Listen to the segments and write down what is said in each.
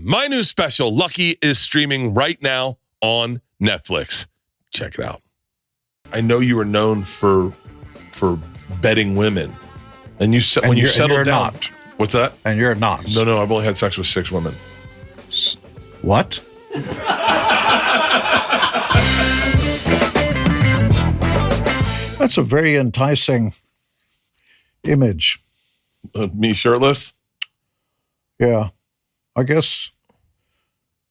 My new special, Lucky, is streaming right now on Netflix. Check it out. I know you are known for betting women. And you when you settled down. Not. What's that? And you're not. No, I've only had sex with 6 women. What? That's a very enticing image. Me shirtless? Yeah. I guess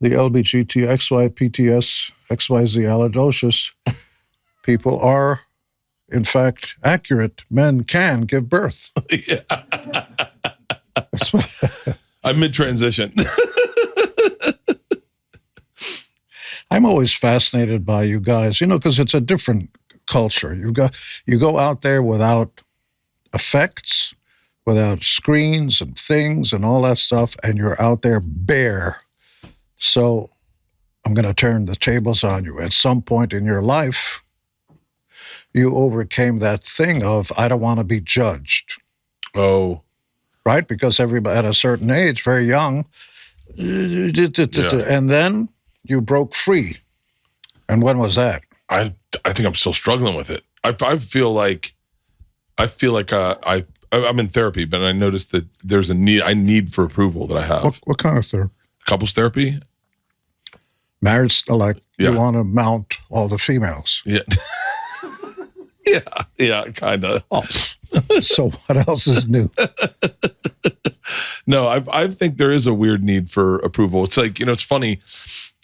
the LBGT, XYPTS, XYZ allodocious people are, in fact, accurate. Men can give birth. Yeah. I'm mid-transition. I'm always fascinated by you guys, because it's a different culture. You go out there without effects, without screens and things and all that stuff, and you're out there bare. So I'm going to turn the tables on you. At some point in your life, you overcame that thing of, I don't want to be judged. Oh. Right? Because everybody at a certain age, very young, and then you broke free. And when was that? I think I'm still struggling with it. I feel like I'm in therapy, but I noticed that there's a need for approval that I have. What kind of therapy? Couples therapy. Marriage, you want to mount all the females. Yeah. yeah, kind of. Oh. So what else is new? No, I think there is a weird need for approval. It's like, it's funny.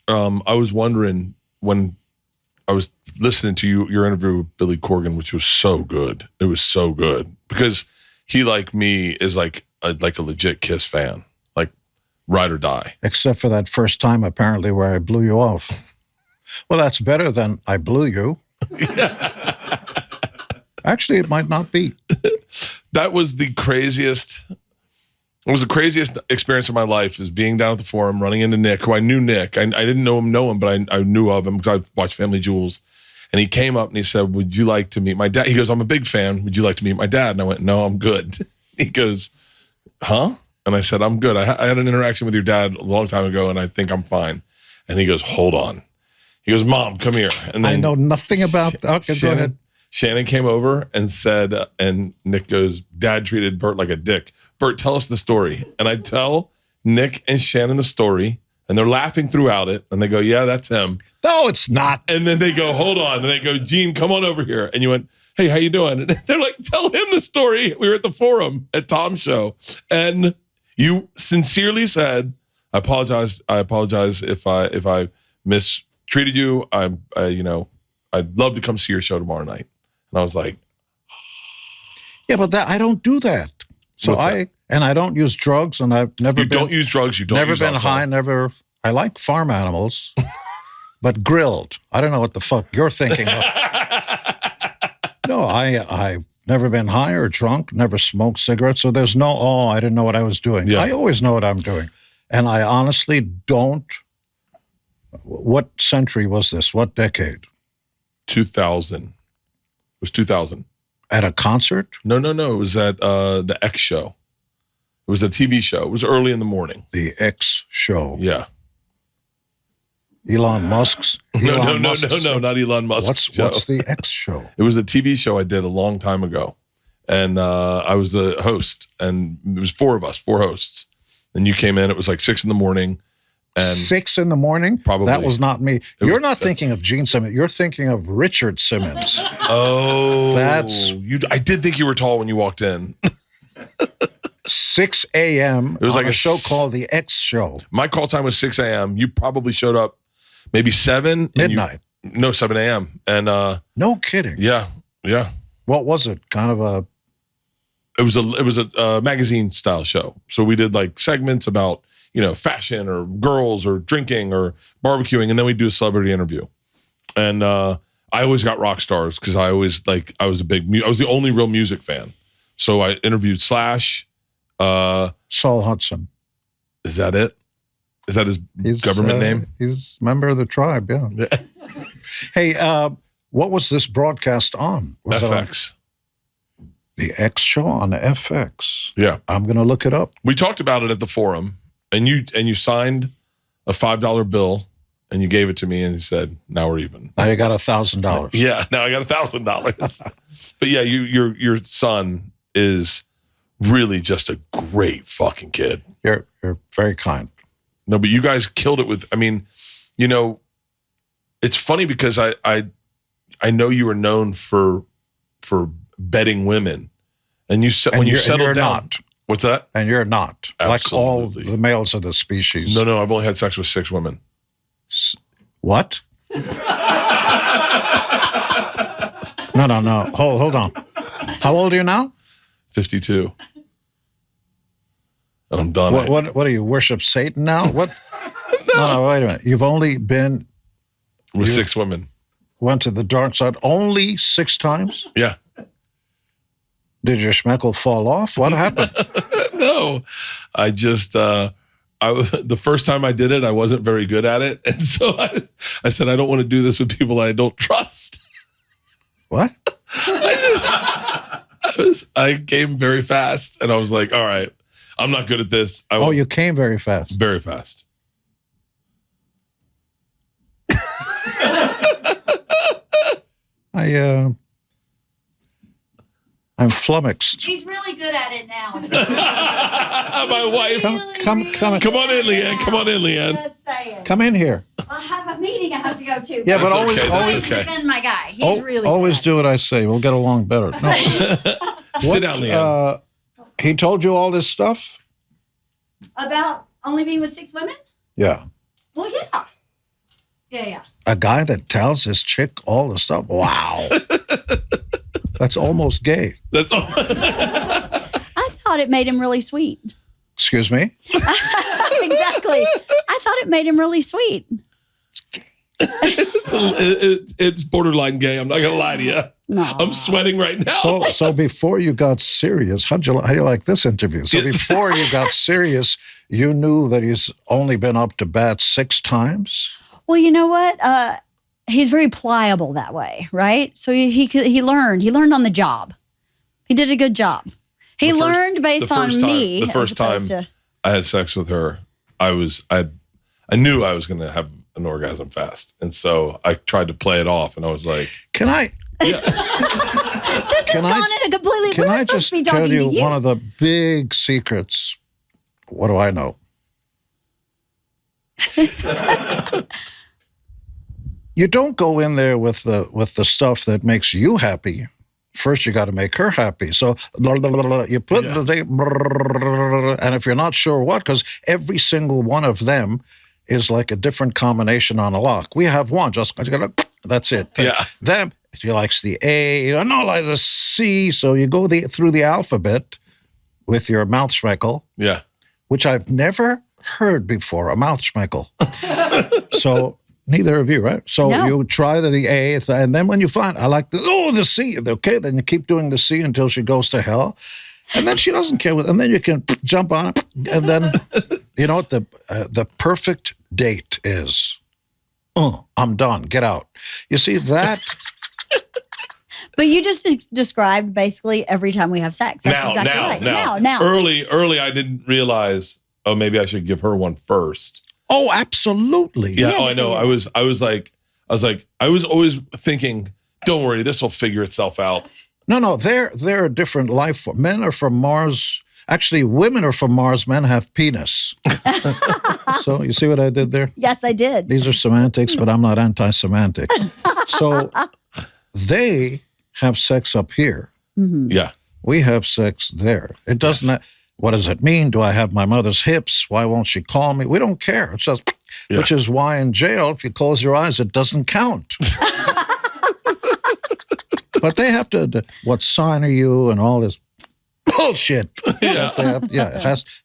I was wondering when I was listening to your interview with Billy Corgan, which was so good. It was so good because he, like me, is like a legit Kiss fan, like ride or die. Except for that first time, apparently, where I blew you off. Well, that's better than I blew you. Actually, it might not be. That was the craziest. It was the craziest experience of my life, is being down at the Forum, running into Nick, who I knew Nick. I didn't know him, but I knew of him because I watched Family Jewels. And he came up and he said, "Would you like to meet my dad?" He goes, "I'm a big fan. Would you like to meet my dad?" And I went, "No, I'm good." He goes, "Huh?" And I said, "I'm good. I had an interaction with your dad a long time ago, and I think I'm fine." And he goes, "Hold on." He goes, "Mom, come here." And then I know nothing about that. Okay, go ahead. Shannon came over and said, and Nick goes, "Dad treated Bert like a dick. Bert, tell us the story." And I tell Nick and Shannon the story, and they're laughing throughout it. And they go, "Yeah, that's him." No, it's not. And then they go, "Hold on." And they go, "Gene, come on over here." And you went, "Hey, how you doing?" And they're like, "Tell him the story. We were at the Forum at Tom's show." And you sincerely said, "I apologize. I apologize if I mistreated you. I'd love to come see your show tomorrow night." And I was like, "Yeah, but I don't do that. So I don't use drugs, and I've never You don't use drugs, you don't never use been alcohol. I like farm animals, but grilled. I don't know what the fuck you're thinking of. No, I've never been high or drunk, never smoked cigarettes, so there's no, I didn't know what I was doing. Yeah. I always know what I'm doing. And I honestly don't. What century was this? What decade? 2000. It was 2000. At a concert? No. It was at the X show. It was a TV show. It was early in the morning. The X show. Yeah. Elon Musk's? No, not Elon Musk's What's the X show? It was a TV show I did a long time ago. And I was the host. And it was 4 hosts. And you came in, it was like 6 in the morning. And 6 in the morning? Probably. That was not me. You're not thinking of Gene Simmons. You're thinking of Richard Simmons. Oh. I did think you were tall when you walked in. 6 a.m. It was like a show called The X Show. My call time was 6 a.m. You probably showed up maybe 7. Midnight. 7 a.m. And no kidding. Yeah. What was it? Kind of a... It was a magazine style show. So we did like segments about, fashion or girls or drinking or barbecuing, and then we do a celebrity interview. And I always got rock stars because I was the only real music fan. So I interviewed Slash. Saul Hudson. Is that it? Is that his government name? He's a member of the tribe, yeah. Hey, what was this broadcast on? Was FX. The X Show on FX. Yeah. I'm going to look it up. We talked about it at the Forum, And you signed a $5 bill and you gave it to me and you said, now we're even. Now you got $1,000. Yeah, now I got $1,000. But yeah, your son is really just a great fucking kid. You're very kind. No, but you guys killed it with, I mean, you know, it's funny because I know you were known for betting women. And when you settled down. Not. What's that? And you're not. Absolutely. Like all the males of the species. No, I've only had sex with 6 women. What? No. Hold on. How old are you now? 52. And I'm done. What do you worship Satan now? What? No, wait a minute. You've only been with 6 women. Went to the dark side only 6 times? Yeah. Did your schmeckle fall off? What happened? No, I just the first time I did it, I wasn't very good at it, and so I said I don't want to do this with people I don't trust. What? I came very fast, and I was like, all right, I'm not good at this. You came very fast. Very fast. I'm flummoxed. He's really good at it now. My wife. Come on in, Leanne. Come on in, Leanne. Just saying. Come in here. I have a meeting I have to go to. Yeah, but That's always okay. Defend my guy. He's really always good. do what I say. We'll get along better. No. Sit down, Leanne. He told you all this stuff? About only being with 6 women? Yeah. Well, yeah. Yeah. A guy that tells his chick all the stuff? Wow. That's almost gay. That's all. I thought it made him really sweet. Excuse me? Exactly. I thought it made him really sweet. It's borderline gay. I'm not gonna lie to you. No. I'm sweating right now. So before you got serious, how do you like this interview? So before you got serious, you knew that he's only been up to bat 6 times? Well, you know what? He's very pliable that way, right? So he learned on the job. He did a good job. He learned based on me. The first time I had sex with her, I knew I was going to have an orgasm fast, and so I tried to play it off, and I was like, Can I? This has gone in a completely. Can I just tell you you one of the big secrets? What do I know? You don't go in there with the stuff that makes you happy. First, you got to make her happy. So you put and if you're not sure what, because every single one of them is like a different combination on a lock. We have one, just that's it. Yeah. Them, she likes the A, no, like the C. So you go through the alphabet with your mouth schmeckle. yeah, Which I've never heard before, a mouth schmeckle. So neither of you, right? So No. you try the A, and then when you find, I like the C, okay, then you keep doing the C until she goes to hell. And then she doesn't care, and then you can jump on it. And then, you know what the perfect date is? I'm done, get out. You see that? But you just described basically every time we have sex. That's exactly right. Now. Early, I didn't realize, maybe I should give her one first. Oh, absolutely. Yeah, I know. I was always thinking, don't worry, this will figure itself out. No, they're a different life form. Men are from Mars. Actually, women are from Mars. Men have penis. So you see what I did there? Yes, I did. These are semantics, but I'm not anti-semantic. So they have sex up here. Mm-hmm. Yeah. We have sex there. It doesn't. What does it mean? Do I have my mother's hips? Why won't she call me? We don't care. It's just, which is why in jail, if you close your eyes, it doesn't count. But they have to. What sign are you? And all this bullshit. Yeah.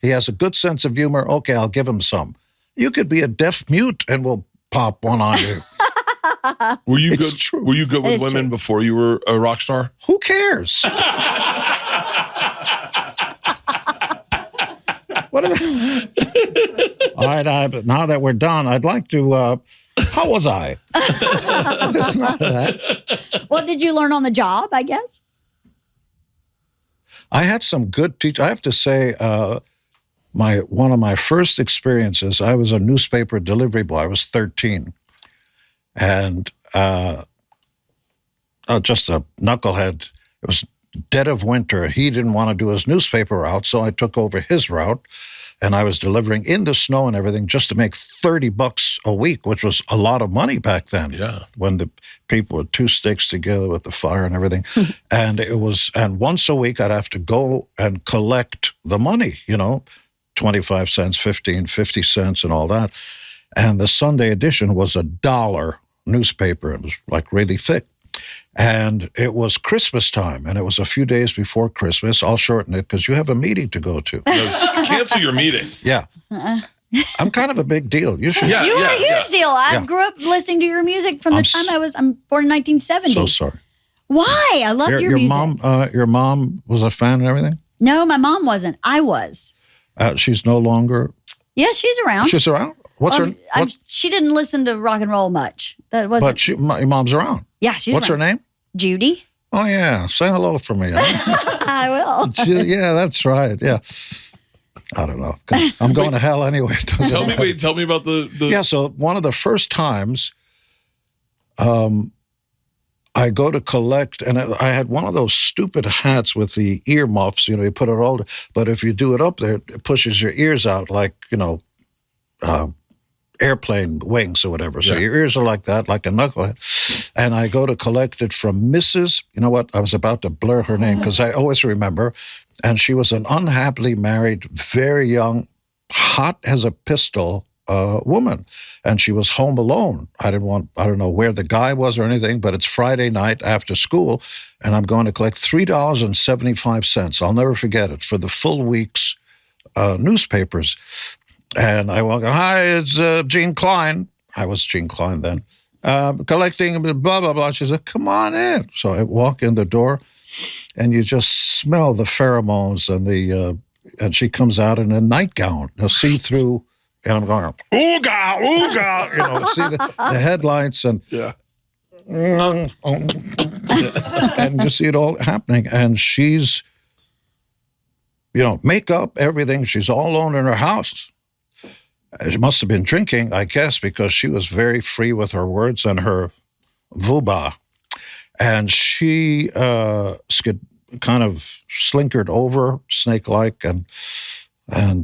He has a good sense of humor. Okay, I'll give him some. You could be a deaf mute, and we'll pop one on you. Were you It's good? true. Were you good with is women true. before you were a rock star? Who cares? What all right, now that we're done, I'd like to, how was I? It's not that. Well, did you learn on the job, I guess? I had some good teachers. I have to say, one of my first experiences, I was a newspaper delivery boy. I was 13. And just a knucklehead. It was dead of winter. He didn't want to do his newspaper route, so I took over his route. And I was delivering in the snow and everything just to make $30 a week, which was a lot of money back then. Yeah. When the people with two sticks together with the fire and everything. And once a week I'd have to go and collect the money, 25 cents, 15, 50 cents and all that. And the Sunday edition was $1 newspaper. It was like really thick. And it was Christmas time, and it was a few days before Christmas. I'll shorten it because you have a meeting to go to. Cancel your meeting. Yeah. I'm kind of a big deal. You should. You were a huge deal. I grew up listening to your music from the time I'm born in 1970. So sorry. Why? I loved your music. Your mom was a fan and everything? No, my mom wasn't. I was. She's no longer. Yes, she's around. She's around? She didn't listen to rock and roll much. That wasn't. But your mom's around. Yeah, she's What's around. her name? Judy. Oh, yeah. Say hello for me. I will. Yeah, that's right. Yeah. I don't know. I'm going to hell anyway. Tell me about the... Yeah, so one of the first times I go to collect, and I had one of those stupid hats with the earmuffs, you put it all, but if you do it up there, it pushes your ears out like, airplane wings or whatever. So your ears are like that, like a knucklehead. And I go to collect it from Mrs. You know what? I was about to blur her name because I always remember. And she was an unhappily married, very young, hot as a pistol woman. And she was home alone. I don't know where the guy was or anything, but it's Friday night after school. And I'm going to collect $3.75. I'll never forget it, for the full week's newspapers. And I walk, hi, it's Gene Klein. I was Gene Klein then. Collecting blah, blah, blah. She said, come on in. So I walk in the door, and you just smell the pheromones and she comes out in a nightgown, see-through, and I'm going, ooga, ooga, see the headlights and and you see it all happening. And she's, makeup, everything. She's all alone in her house. She must have been drinking, I guess, because she was very free with her words and her vuba. And she kind of slinkered over, snake-like, and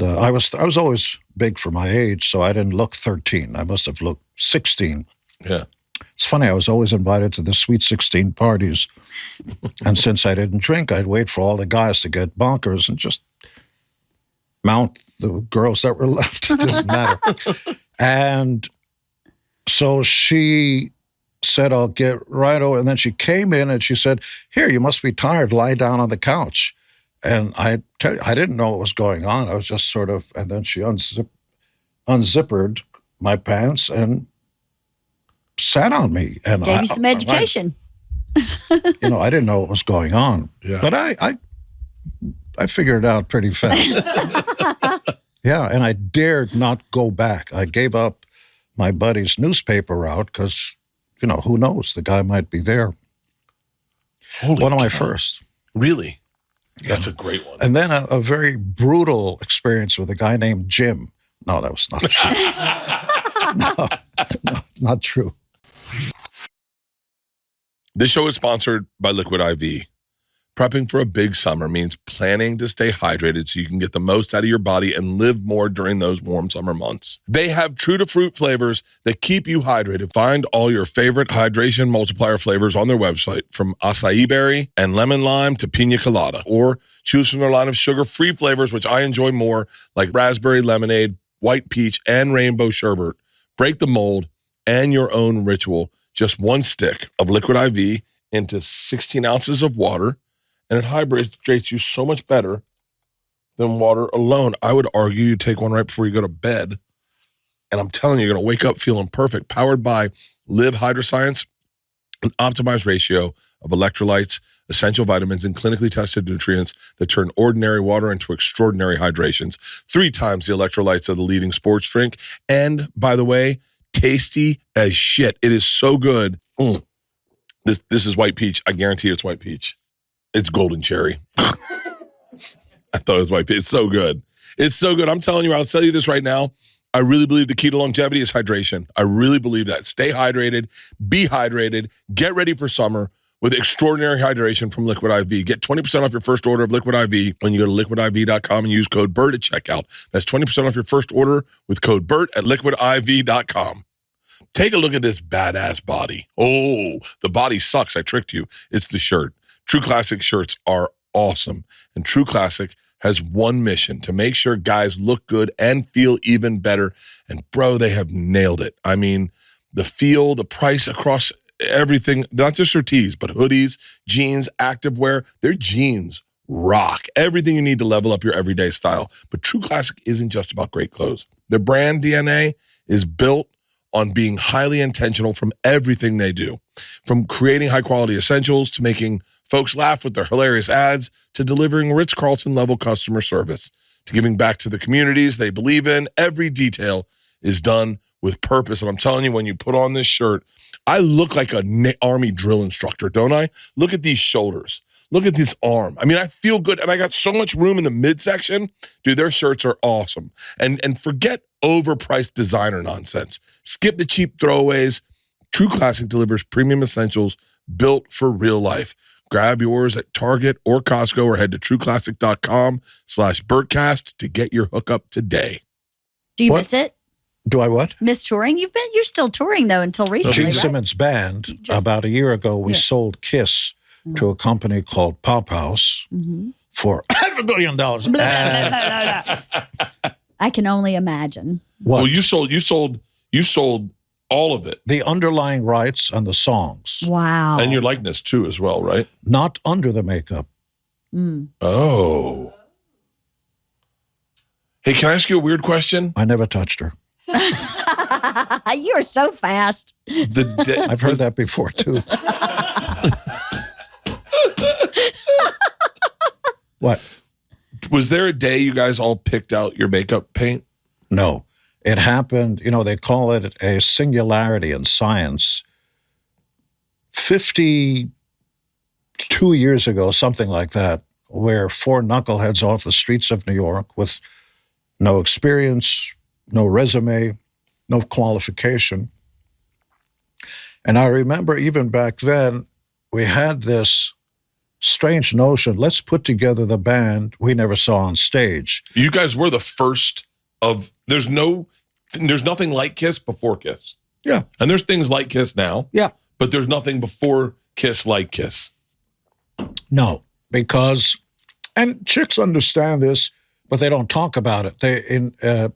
I was always big for my age, so I didn't look 13. I must have looked 16. Yeah. It's funny, I was always invited to the Sweet 16 parties. And since I didn't drink, I'd wait for all the guys to get bonkers and just mount the girls that were left. It doesn't matter. And so she said, I'll get right over. And then she came in and she said, here, you must be tired. Lie down on the couch. And I didn't know what was going on. I was just sort of, and then she unzippered my pants and sat on me. And gave you some education. I didn't know what was going on. Yeah. But I figured it out pretty fast. Yeah, and I dared not go back. I gave up my buddy's newspaper route because, who knows? The guy might be there. One of my first. Really? Yeah. That's a great one. And then a very brutal experience with a guy named Jim. No, that was not true. no, not true. This show is sponsored by Liquid IV. Prepping for a big summer means planning to stay hydrated so you can get the most out of your body and live more during those warm summer months. They have true-to-fruit flavors that keep you hydrated. Find all your favorite hydration multiplier flavors on their website, from acai berry and lemon lime to pina colada. Or choose from their line of sugar-free flavors, which I enjoy more, like raspberry lemonade, white peach, and rainbow sherbet. Break the mold and your own ritual. Just one stick of Liquid IV into 16 ounces of water, and it hydrates you so much better than water alone. I would argue you take one right before you go to bed, and I'm telling you, you're going to wake up feeling perfect. Powered by Live Hydroscience, an optimized ratio of electrolytes, essential vitamins, and clinically tested nutrients that turn ordinary water into extraordinary hydrations. 3 times the electrolytes of the leading sports drink. And, by the way, tasty as shit. It is so good. This is white peach. I guarantee it's white peach. It's golden cherry. I thought it was white peach. It's so good. It's so good. I'm telling you, I'll tell you this right now. I really believe the key to longevity is hydration. I really believe that. Stay hydrated, be hydrated, get ready for summer with extraordinary hydration from Liquid IV. Get 20% off your first order of Liquid IV when you go to liquidiv.com and use code BERT at checkout. That's 20% off your first order with code BERT at liquidiv.com. Take a look at this badass body. Oh, the body sucks. I tricked you. It's the shirt. True Classic shirts are awesome. And True Classic has one mission: to make sure guys look good and feel even better. And bro, they have nailed it. I mean, the feel, the price across everything, not just their tees, but hoodies, jeans, activewear. Their jeans rock. Everything you need to level up your everyday style. But True Classic isn't just about great clothes. Their brand DNA is built on being highly intentional from everything they do. From creating high-quality essentials to making folks laugh with their hilarious ads to delivering Ritz-Carlton level customer service to giving back to the communities they believe in. Every detail is done with purpose. And I'm telling you, when you put on this shirt, I look like an Army drill instructor, don't I? Look at these shoulders. Look at this arm. I mean, I feel good, and I got so much room in the midsection. Dude, their shirts are awesome. And forget overpriced designer nonsense. Skip the cheap throwaways. True Classic delivers premium essentials built for real life. Grab yours at Target or Costco or head to trueclassic.com/Bertcast to get your hookup today. Do you What? miss it? Do I what? Miss touring? You're still touring though until recently, Gene right? Simmons Band, about a year ago, we sold Kiss to a company called Pop House for $500 million. I can only imagine. What? Well, you sold all of it. The underlying rights and the songs, Wow. And your likeness too as well, right? not under the makeup. Oh. Hey, can I ask you a weird question? I never touched her. You are so fast. I've heard that before, too. What? Was there a day you guys all picked out your makeup paint? No. It happened, they call it a singularity in science. 52 years ago, something like that, where 4 knuckleheads off the streets of New York with no experience, no resume, no qualification. And I remember even back then, we had this strange notion, let's put together the band we never saw on stage. You guys were the first of, there's nothing like Kiss before Kiss. Yeah. And there's things like Kiss now. Yeah. But there's nothing before Kiss like Kiss. No, because, and chicks understand this, but they don't talk about it.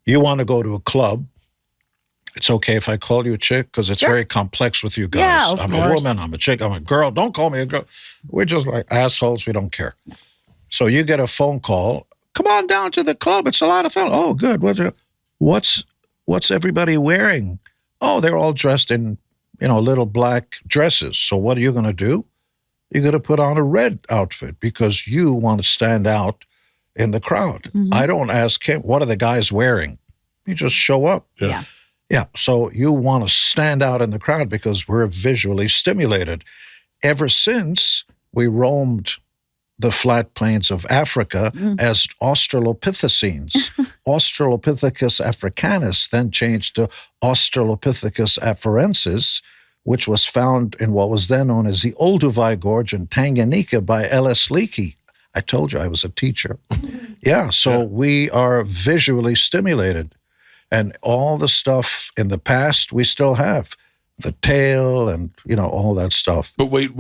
You want to go to a club, it's okay if I call you a chick because it's very complex with you guys. Yeah, of I'm course. a woman, I'm a chick, I'm a girl. Don't call me a girl. We're just like assholes. We don't care. So you get a phone call. Come on down to the club. It's a lot of fun. Oh, good. What's everybody wearing? Oh, they're all dressed in, little black dresses. So what are you going to do? You're going to put on a red outfit because you want to stand out in the crowd. Mm-hmm. I don't ask him, what are the guys wearing? You just show up. Yeah. Yeah, so you want to stand out in the crowd because we're visually stimulated. Ever since we roamed the flat plains of Africa as Australopithecines, Australopithecus africanus then changed to Australopithecus afarensis, which was found in what was then known as the Olduvai Gorge in Tanganyika by L.S. Leakey. I told you I was a teacher. We are visually stimulated. And all the stuff in the past we still have, the tail and, all that stuff. But wait,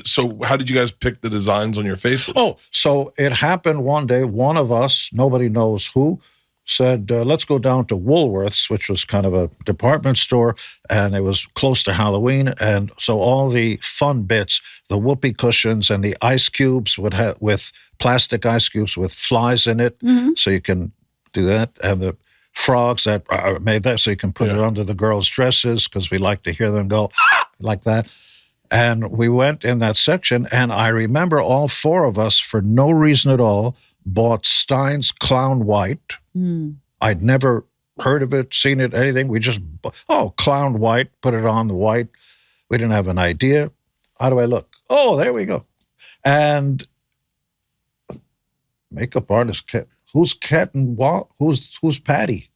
so how did you guys pick the designs on your faces? Oh, so it happened one day, one of us, nobody knows who, said, let's go down to Woolworth's, which was kind of a department store, and it was close to Halloween. And so all the fun bits, the whoopee cushions and the ice cubes with plastic ice cubes with flies in it, so you can do that, and the frogs that made that so you can put it under the girls' dresses because we like to hear them go like that. And we went in that section, and I remember all 4 of us, for no reason at all, bought Stein's Clown White. I'd never heard of it, seen it, anything. We just, Clown White, put it on the white. We didn't have an idea. How do I look? Oh, there we go. And makeup artist. Who's Cat and who's Patty?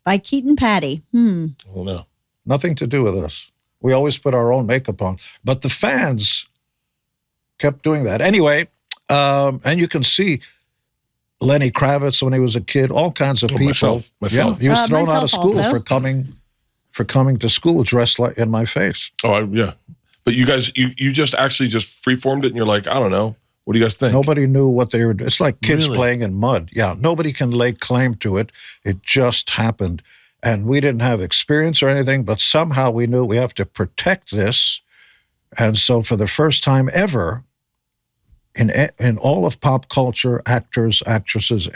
By Keaton Patty. Oh, no. Nothing to do with us. We always put our own makeup on. But the fans kept doing that. Anyway, and you can see Lenny Kravitz when he was a kid, all kinds of people. Myself. Yeah, he was thrown out of school also. for coming to school dressed like in my face. Oh, yeah. But you guys, you just actually just freeformed it and you're like, I don't know. What do you guys think? Nobody knew what they were doing. It's like kids Really? playing in mud. Yeah, nobody can lay claim to it. It just happened. And we didn't have experience or anything, but somehow we knew we have to protect this. And so for the first time ever, in all of pop culture, actors, actresses,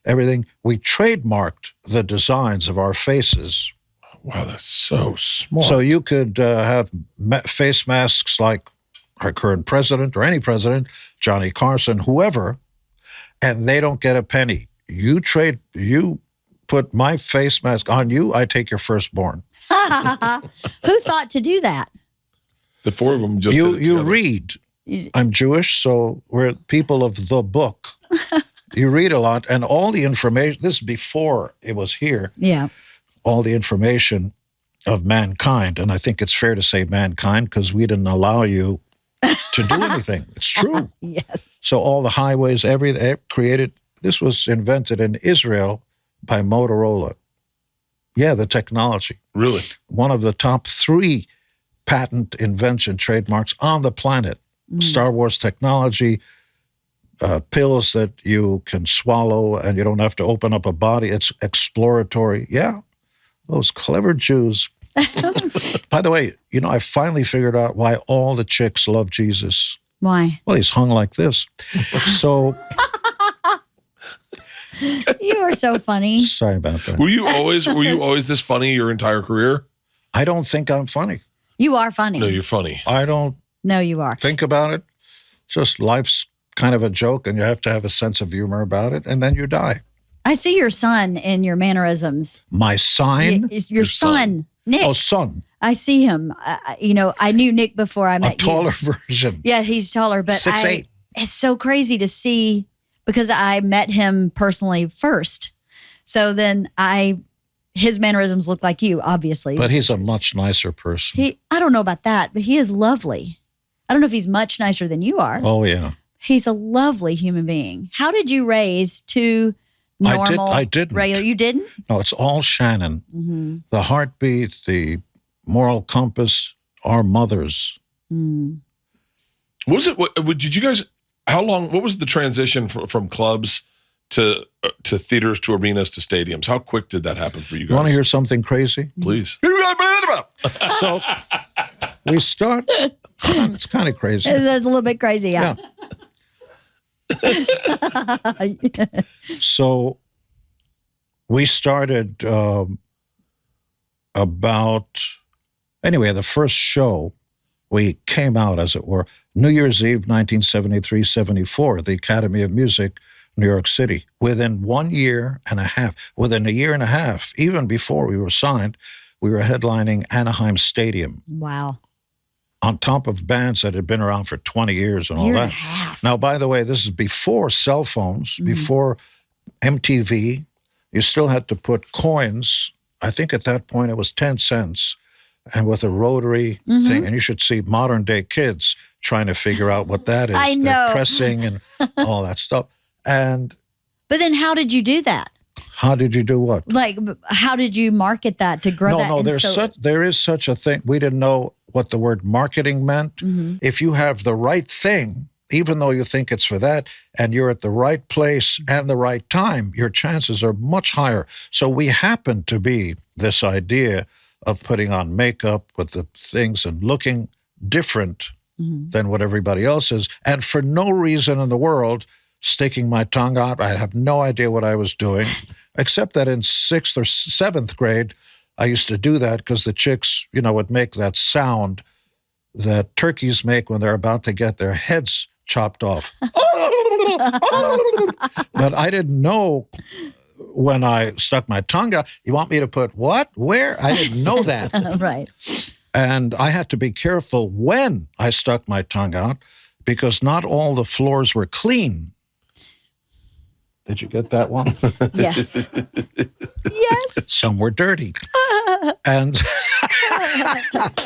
everything, we trademarked the designs of our faces. Wow, that's so smart. So you could have face masks like our current president or any president, Johnny Carson, whoever, and they don't get a penny. You put my face mask on you, I take your firstborn. Who thought to do that? The four of them just did it You together. read. I'm Jewish, so we're people of the book. You read a lot, and all the information, this is before it was here, Yeah. all the information of mankind, and I think it's fair to say mankind because we didn't allow you to do anything. It's true. Yes. So all the highways, everything created, this was invented in Israel by Motorola. Yeah, the technology. Really? One of the top 3 patent invention trademarks on the planet. Star Wars technology, pills that you can swallow and you don't have to open up a body. It's exploratory. Yeah, those clever Jews. By the way, I finally figured out why all the chicks love Jesus. Why? Well, he's hung like this. So, You are so funny. sorry about that. Were you always this funny your entire career? I don't think I'm funny. You are funny. No, you're funny. I don't No, you are. think about it. Just life's kind of a joke, and you have to have a sense of humor about it, and then you die. I see your son in your mannerisms. My sign? Your son, Nick. Oh, son. I see him. I knew Nick before I met A taller version. Yeah, he's taller, but 6'8". It's so crazy to see because I met him personally first. So then his mannerisms look like you, obviously. But he's a much nicer person. I don't know about that, but he is lovely. I don't know if he's much nicer than you are. Oh, yeah. He's a lovely human being. How did you raise 2 normal, I didn't. regular? You didn't? No, it's all Shannon. Mm-hmm. The heartbeat, the moral compass, our mothers. Mm. Was it? Did you guys? How long? What was the transition from clubs to theaters to arenas to stadiums? How quick did that happen for you guys? You want to hear something crazy? Please. So we start. It's kind of crazy. It's a little bit crazy, yeah. So we started anyway, the first show, we came out, as it were, New Year's Eve, 1973-74, the Academy of Music, New York City. Within 1 year and a half, even before we were signed, we were headlining Anaheim Stadium. Wow. On top of bands that had been around for 20 years and all Year that. and a half. Now, by the way, this is before cell phones, before MTV. You still had to put coins. I think at that point it was 10 cents. And with a rotary thing. And you should see modern day kids trying to figure out what that is. I know. They're pressing and all that stuff. And But then how did you do that? how did you do what? Like, how did you market that to grow that? No, there is such a thing. We didn't know what the word marketing meant. If you have the right thing, even though you think it's for that, and you're at the right place and the right time, your chances are much higher. So we happened to be this idea of putting on makeup with the things and looking different than what everybody else is. And for no reason in the world, sticking my tongue out, I have no idea what I was doing, except that in 6th or 7th grade, I used to do that because the chicks, would make that sound that turkeys make when they're about to get their heads chopped off. But I didn't know when I stuck my tongue out. You want me to put what? Where? I didn't know that. Right. And I had to be careful when I stuck my tongue out because not all the floors were clean. Did you get that one? Yes. Yes. Some were dirty. And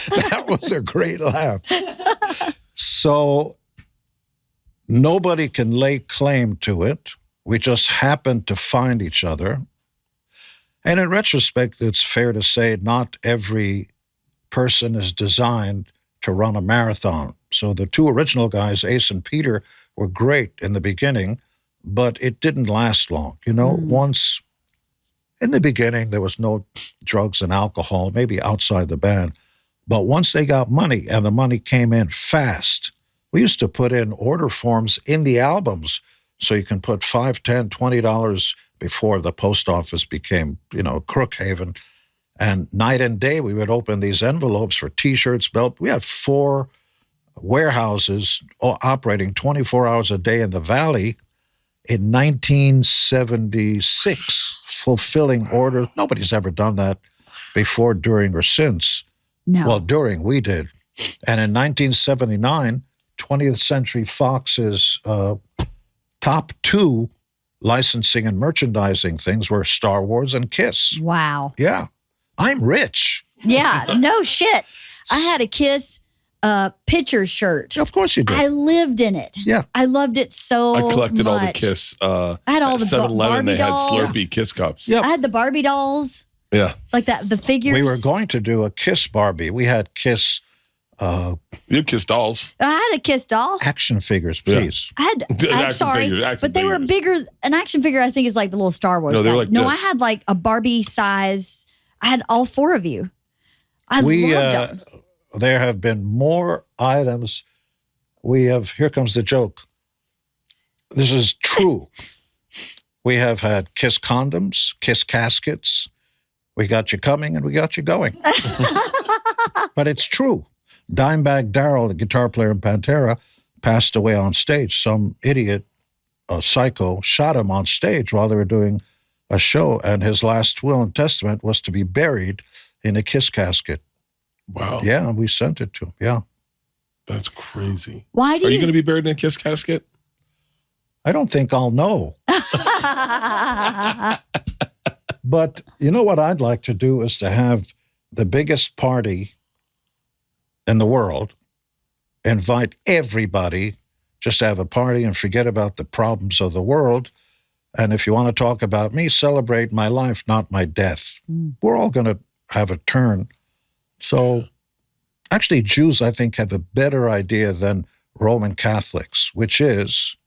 that was a great laugh. So nobody can lay claim to it. We just happened to find each other. And in retrospect, it's fair to say not every person is designed to run a marathon. So the two original guys, Ace and Peter, were great in the beginning, but it didn't last long. Once in the beginning, there was no drugs and alcohol, maybe outside the band. But once they got money, and the money came in fast, we used to put in order forms in the albums so you can put $5, $10, $20 before the post office became, Crookhaven. And night and day, we would open these envelopes for T-shirts, belt. We had 4 warehouses operating 24 hours a day in the Valley in 1976, fulfilling orders. Nobody's ever done that before, during, or since. No. Well, during, we did. And in 1979, 20th Century Fox's top 2 licensing and merchandising things were Star Wars and Kiss. Wow. Yeah. I'm rich. Yeah, no shit. I had a Kiss picture shirt. Of course you did. I lived in it. Yeah. I loved it so much. I collected all the Kiss. I had all the 7-Eleven, they Barbie had dolls. Slurpee Kiss cups. Yep. I had the Barbie dolls, Yeah. like that, the figures. We were going to do a Kiss Barbie. We had Kiss You had Kiss dolls. I had a Kiss doll. action figures, please. I had, I'm Action sorry, figures, action but they were figures. bigger. An action figure, I think, is like the little Star Wars. No, they were guys. like no, this. I had like a Barbie size. I had all 4 of you. I loved them. There have been more items. Here comes the joke. This is true. We have had Kiss condoms, Kiss caskets. We got you coming and we got you going. But it's true. Dimebag Darrell, the guitar player in Pantera, passed away on stage. Some idiot, a psycho, shot him on stage while they were doing a show, and his last will and testament was to be buried in a Kiss casket. Wow. Yeah, and we sent it to him. Yeah. That's crazy. Why do Are you you going to be buried in a Kiss casket? I don't think I'll know. But you know what I'd like to do is to have the biggest party in the world, invite everybody, just have a party and forget about the problems of the world. And if you want to talk about me, celebrate my life, not my death. We're all going to have a turn. So actually, Jews, I think, have a better idea than Roman Catholics, which is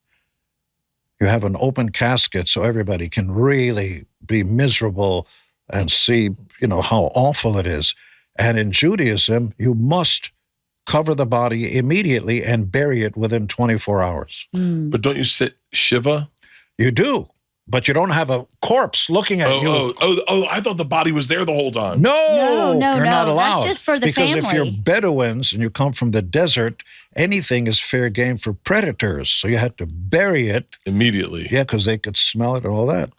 you have an open casket so everybody can really be miserable and see, how awful it is. And in Judaism, you must cover the body immediately and bury it within 24 hours. But don't you sit Shiva? You do, but you don't have a corpse looking at you. Oh, I thought the body was there the whole time. No, You're not that's allowed. just for the because if you're family. Bedouins and you come from the desert, anything is fair game for predators. So you had to bury it. Immediately. Yeah, because they could smell it and all that.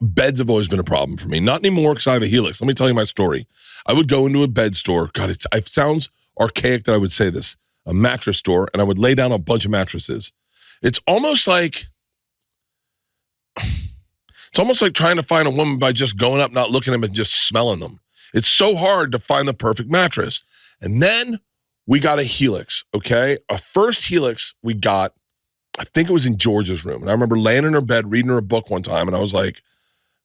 Beds have always been a problem for me. Not anymore because I have a Helix. Let me tell you my story. I would go into a bed store. God, it sounds archaic that I would say this. A mattress store, and I would lay down a bunch of mattresses. It's almost like trying to find a woman by just going up, not looking at them, and just smelling them. It's so hard to find the perfect mattress. And then we got a Helix, okay? Our first Helix we got, I think it was in Georgia's room. And I remember laying in her bed, reading her a book one time, and I was like,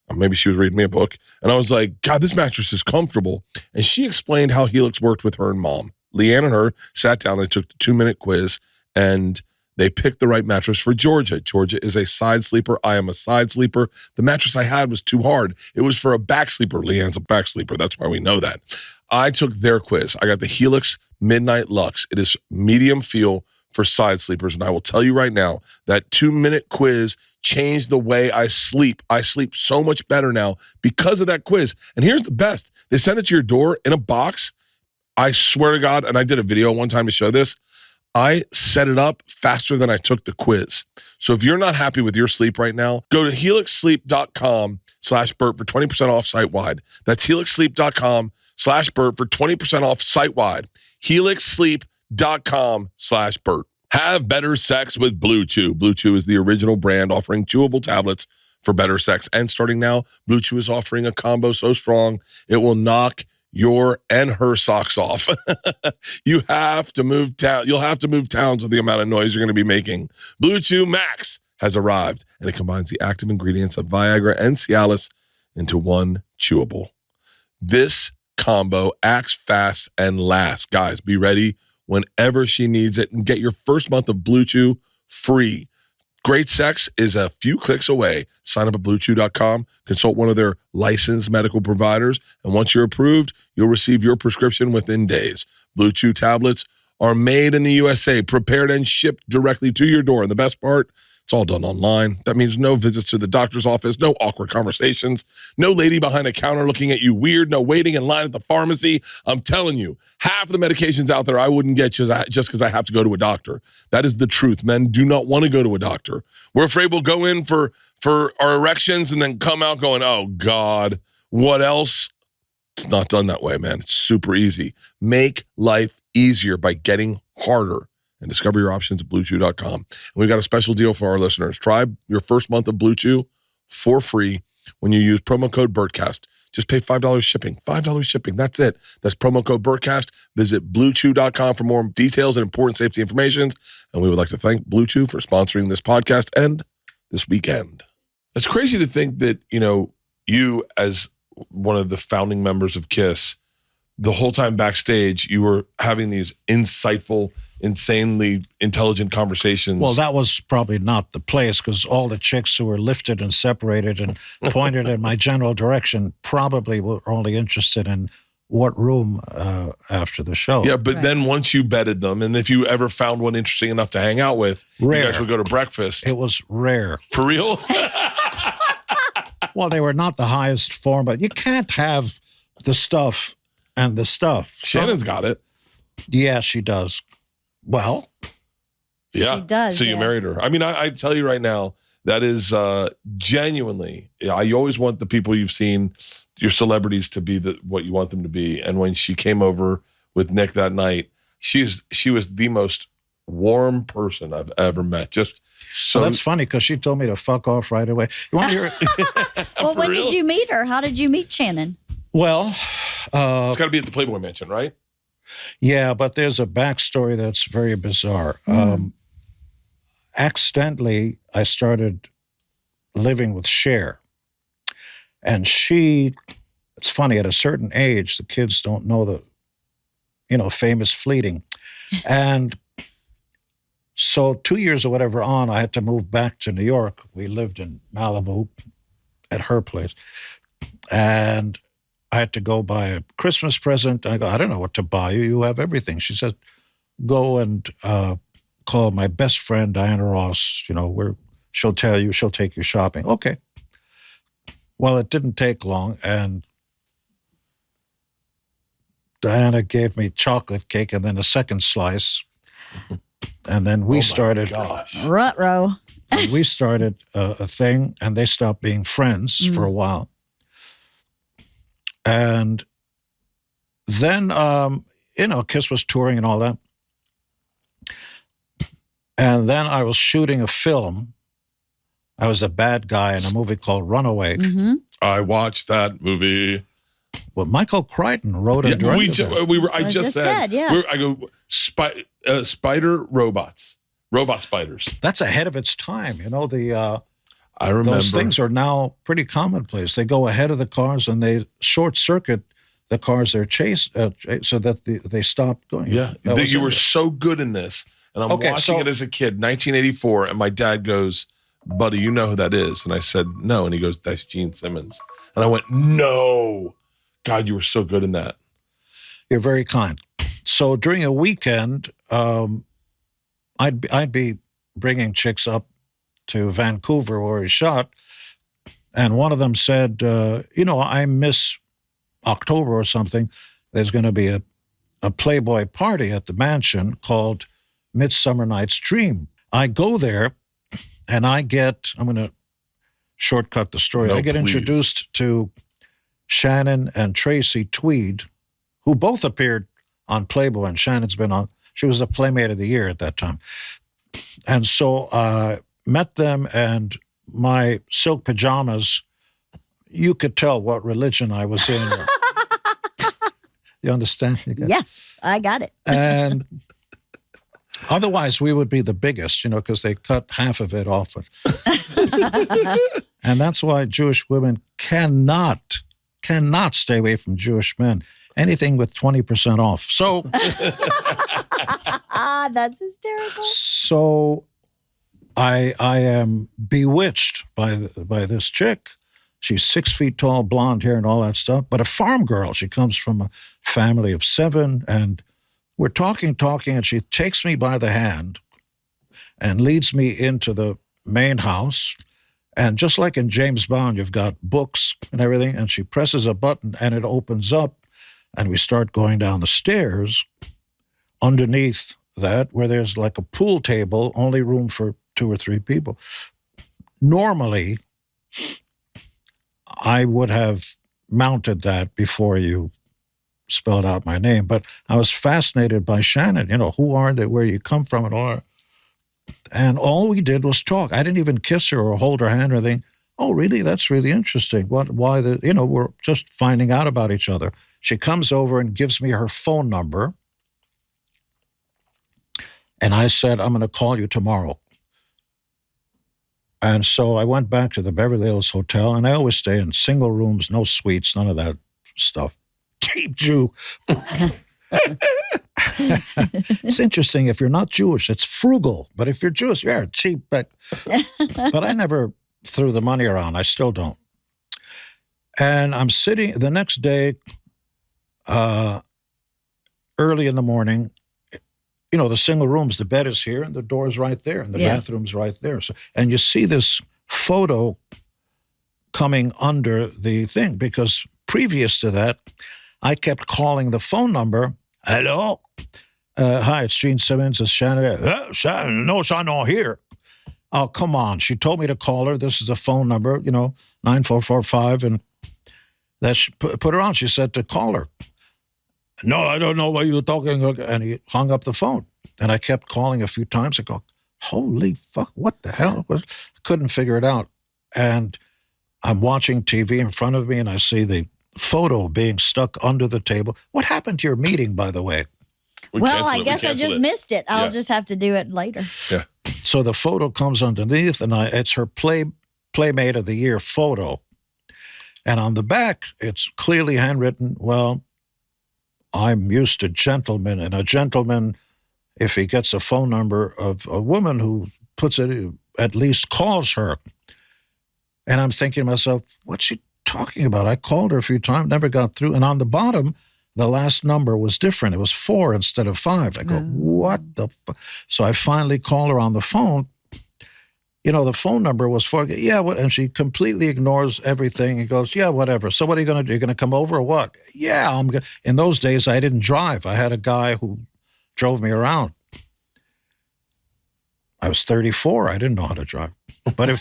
or maybe she was reading me a book, and I was like, God, this mattress is comfortable. And she explained how Helix worked with her and Mom. Leanne and her sat down, they took the 2-minute quiz, and they picked the right mattress for Georgia. Georgia is a side sleeper. I am a side sleeper. The mattress I had was too hard. It was for a back sleeper. Leanne's a back sleeper. That's why we know that. I took their quiz. I got the Helix Midnight Luxe. It is medium feel for side sleepers. And I will tell you right now, that 2-minute quiz changed the way I sleep. I sleep so much better now because of that quiz. And here's the best. They send it to your door in a box. I swear to God, and I did a video one time to show this, I set it up faster than I took the quiz. So if you're not happy with your sleep right now, go to helixsleep.com/Bert for 20% off site-wide. That's helixsleep.com/Bert for 20% off site-wide. helixsleep.com/Bert. Have better sex with Blue Chew. Blue Chew is the original brand offering chewable tablets for better sex. And starting now, Blue Chew is offering a combo so strong it will knock your and her socks off. You'll have to move towns with the amount of noise you're going to be making. Blue Chew Max has arrived, and it combines the active ingredients of Viagra and Cialis into one chewable. This combo acts fast and lasts. Guys, be ready whenever she needs it, and get your first month of Blue Chew free. Great sex is a few clicks away. Sign up at BlueChew.com, consult one of their licensed medical providers, and once you're approved, you'll receive your prescription within days. Blue Chew tablets are made in the USA, prepared and shipped directly to your door. And the best part, it's all done online. That means no visits to the doctor's office, no awkward conversations, no lady behind a counter looking at you weird, no waiting in line at the pharmacy. I'm telling you, half of the medications out there I wouldn't get just because I have to go to a doctor. That is the truth. Men do not want to go to a doctor. We're afraid we'll go in for our erections and then come out going, oh, God, what else? It's not done that way, man. It's super easy. Make life easier by getting harder. And discover your options at BlueChew.com. And we've got a special deal for our listeners. Try your first month of Blue Chew for free when you use promo code Bertcast. Just pay $5 shipping. $5 shipping. That's it. That's promo code Bertcast. Visit BlueChew.com for more details and important safety information. And we would like to thank Blue Chew for sponsoring this podcast and this weekend. It's crazy to think that, you as one of the founding members of KISS, the whole time backstage, you were having these insightful, insanely intelligent conversations. Well, that was probably not the place, because all the chicks who were lifted and separated and pointed in my general direction probably were only interested in what room after the show. Yeah, but then once you bedded them, and if you ever found one interesting enough to hang out with, rare. You guys would go to breakfast. It was rare. For real? Well, they were not the highest form, but you can't have the stuff and the stuff. Shannon's got it. Yeah, she does. Well, yeah, she does. So you married her. I mean, I tell you right now, that is genuinely. I always want the people you've seen, your celebrities, to be what you want them to be. And when she came over with Nick that night, she was the most warm person I've ever met. Just so. Well, that's funny, because she told me to fuck off right away. You want to hear it? Well, when did you meet her? How did you meet Shannon? Well, it's got to be at the Playboy Mansion, right? Yeah, but there's a backstory that's very bizarre. Accidentally, I started living with Cher. And it's funny, at a certain age, the kids don't know the, famous fleeting. And so 2 years or whatever on, I had to move back to New York. We lived in Malibu at her place. And I had to go buy a Christmas present. I go, I don't know what to buy you. You have everything. She said, go and call my best friend, Diana Ross. She'll tell you, she'll take you shopping. Okay. Well, it didn't take long. And Diana gave me chocolate cake and then a second slice. And then we started. Ruh-roh. We started a thing, and they stopped being friends for a while. And then, KISS was touring and all that. And then I was shooting a film. I was a bad guy in a movie called Runaway. Mm-hmm. I watched that movie. Well, Michael Crichton wrote and directed it. I just said. Yeah. I go, spider robots. Robot spiders. That's ahead of its time. I remember. Those things are now pretty commonplace. They go ahead of the cars and they short circuit the cars they're chased so that they stop going. Yeah, you were so good in this. And I'm watching it as a kid, 1984, and my dad goes, buddy, you know who that is? And I said, no. And he goes, that's Gene Simmons. And I went, no. God, you were so good in that. You're very kind. So during a weekend, I'd be bringing chicks up to Vancouver where he shot, and one of them said, I miss October or something. There's going to be a Playboy party at the mansion called Midsummer Night's Dream. I go there, and I'm going to shortcut the story. I get introduced to Shannon and Tracy Tweed, who both appeared on Playboy, and Shannon's been on. She was a Playmate of the Year at that time. And so I met them, and my silk pajamas, you could tell what religion I was in. You understand? Yes, I got it. And otherwise, we would be the biggest, because they cut half of it off. And that's why Jewish women cannot stay away from Jewish men. Anything with 20% off. So that's hysterical. So I am bewitched by this chick. She's 6 feet tall, blonde hair and all that stuff, but a farm girl. She comes from a family of 7, and we're talking, and she takes me by the hand and leads me into the main house. And just like in James Bond, you've got books and everything, and she presses a button and it opens up, and we start going down the stairs. Underneath that, where there's like a pool table, only room for 2 or 3 people. Normally, I would have mounted that before you spelled out my name, but I was fascinated by Shannon. Who are they, where you come from, and all that. And all we did was talk. I didn't even kiss her or hold her hand or anything. Oh, really? That's really interesting. Why we're just finding out about each other. She comes over and gives me her phone number. And I said, I'm going to call you tomorrow. And so I went back to the Beverly Hills Hotel, and I always stay in single rooms, no suites, none of that stuff. Cheap Jew. It's interesting. If you're not Jewish, it's frugal. But if you're Jewish, you're cheap. But I never threw the money around. I still don't. And I'm sitting the next day, early in the morning. The single rooms, the bed is here and the door is right there and the bathroom's right there. So, and you see this photo coming under the thing, because previous to that, I kept calling the phone number. Hello? Hi, it's Gene Simmons. It's Shannon. Shannon, no, Shannon here. Oh, come on. She told me to call her. This is the phone number, 9445. And put her on. She said to call her. No, I don't know what you're talking about. And he hung up the phone. And I kept calling a few times. I go, holy fuck, what the hell? I couldn't figure it out. And I'm watching TV in front of me, and I see the photo being stuck under the table. What happened to your meeting, by the way? I guess I just missed it. I'll just have to do it later. Yeah. So the photo comes underneath, and it's her Playmate of the Year photo. And on the back, it's clearly handwritten, well, I'm used to gentlemen, and a gentleman, if he gets a phone number of a woman who puts it, at least calls her. And I'm thinking to myself, what's she talking about? I called her a few times, never got through. And on the bottom, the last number was different. It was 4 instead of 5. I go, what the fuck? So I finally call her on the phone. The phone number was 4. Yeah, what? And she completely ignores everything. He goes, yeah, whatever. So what are you going to do? You're going to come over or what? Yeah, I'm going. In those days, I didn't drive. I had a guy who drove me around. I was 34. I didn't know how to drive. But and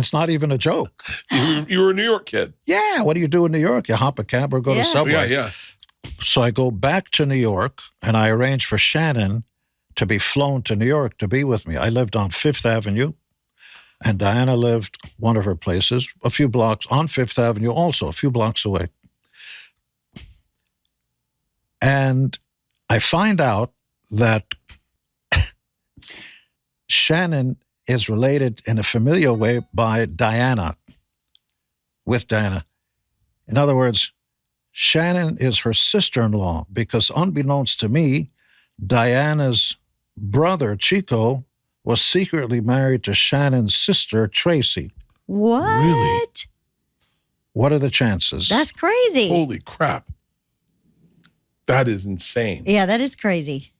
it's not even a joke. You were a New York kid. Yeah, what do you do in New York? You hop a cab or go to Subway. Yeah. So I go back to New York, and I arrange for Shannon to be flown to New York to be with me. I lived on 5th Avenue, and Diana lived one of her places, a few blocks on 5th Avenue, also a few blocks away. And I find out that Shannon is related in a familial way with Diana. In other words, Shannon is her sister-in-law, because unbeknownst to me, Diana's brother, Chico, was secretly married to Shannon's sister, Tracy. What? Really? What are the chances? That's crazy. Holy crap. That is insane. Yeah, that is crazy.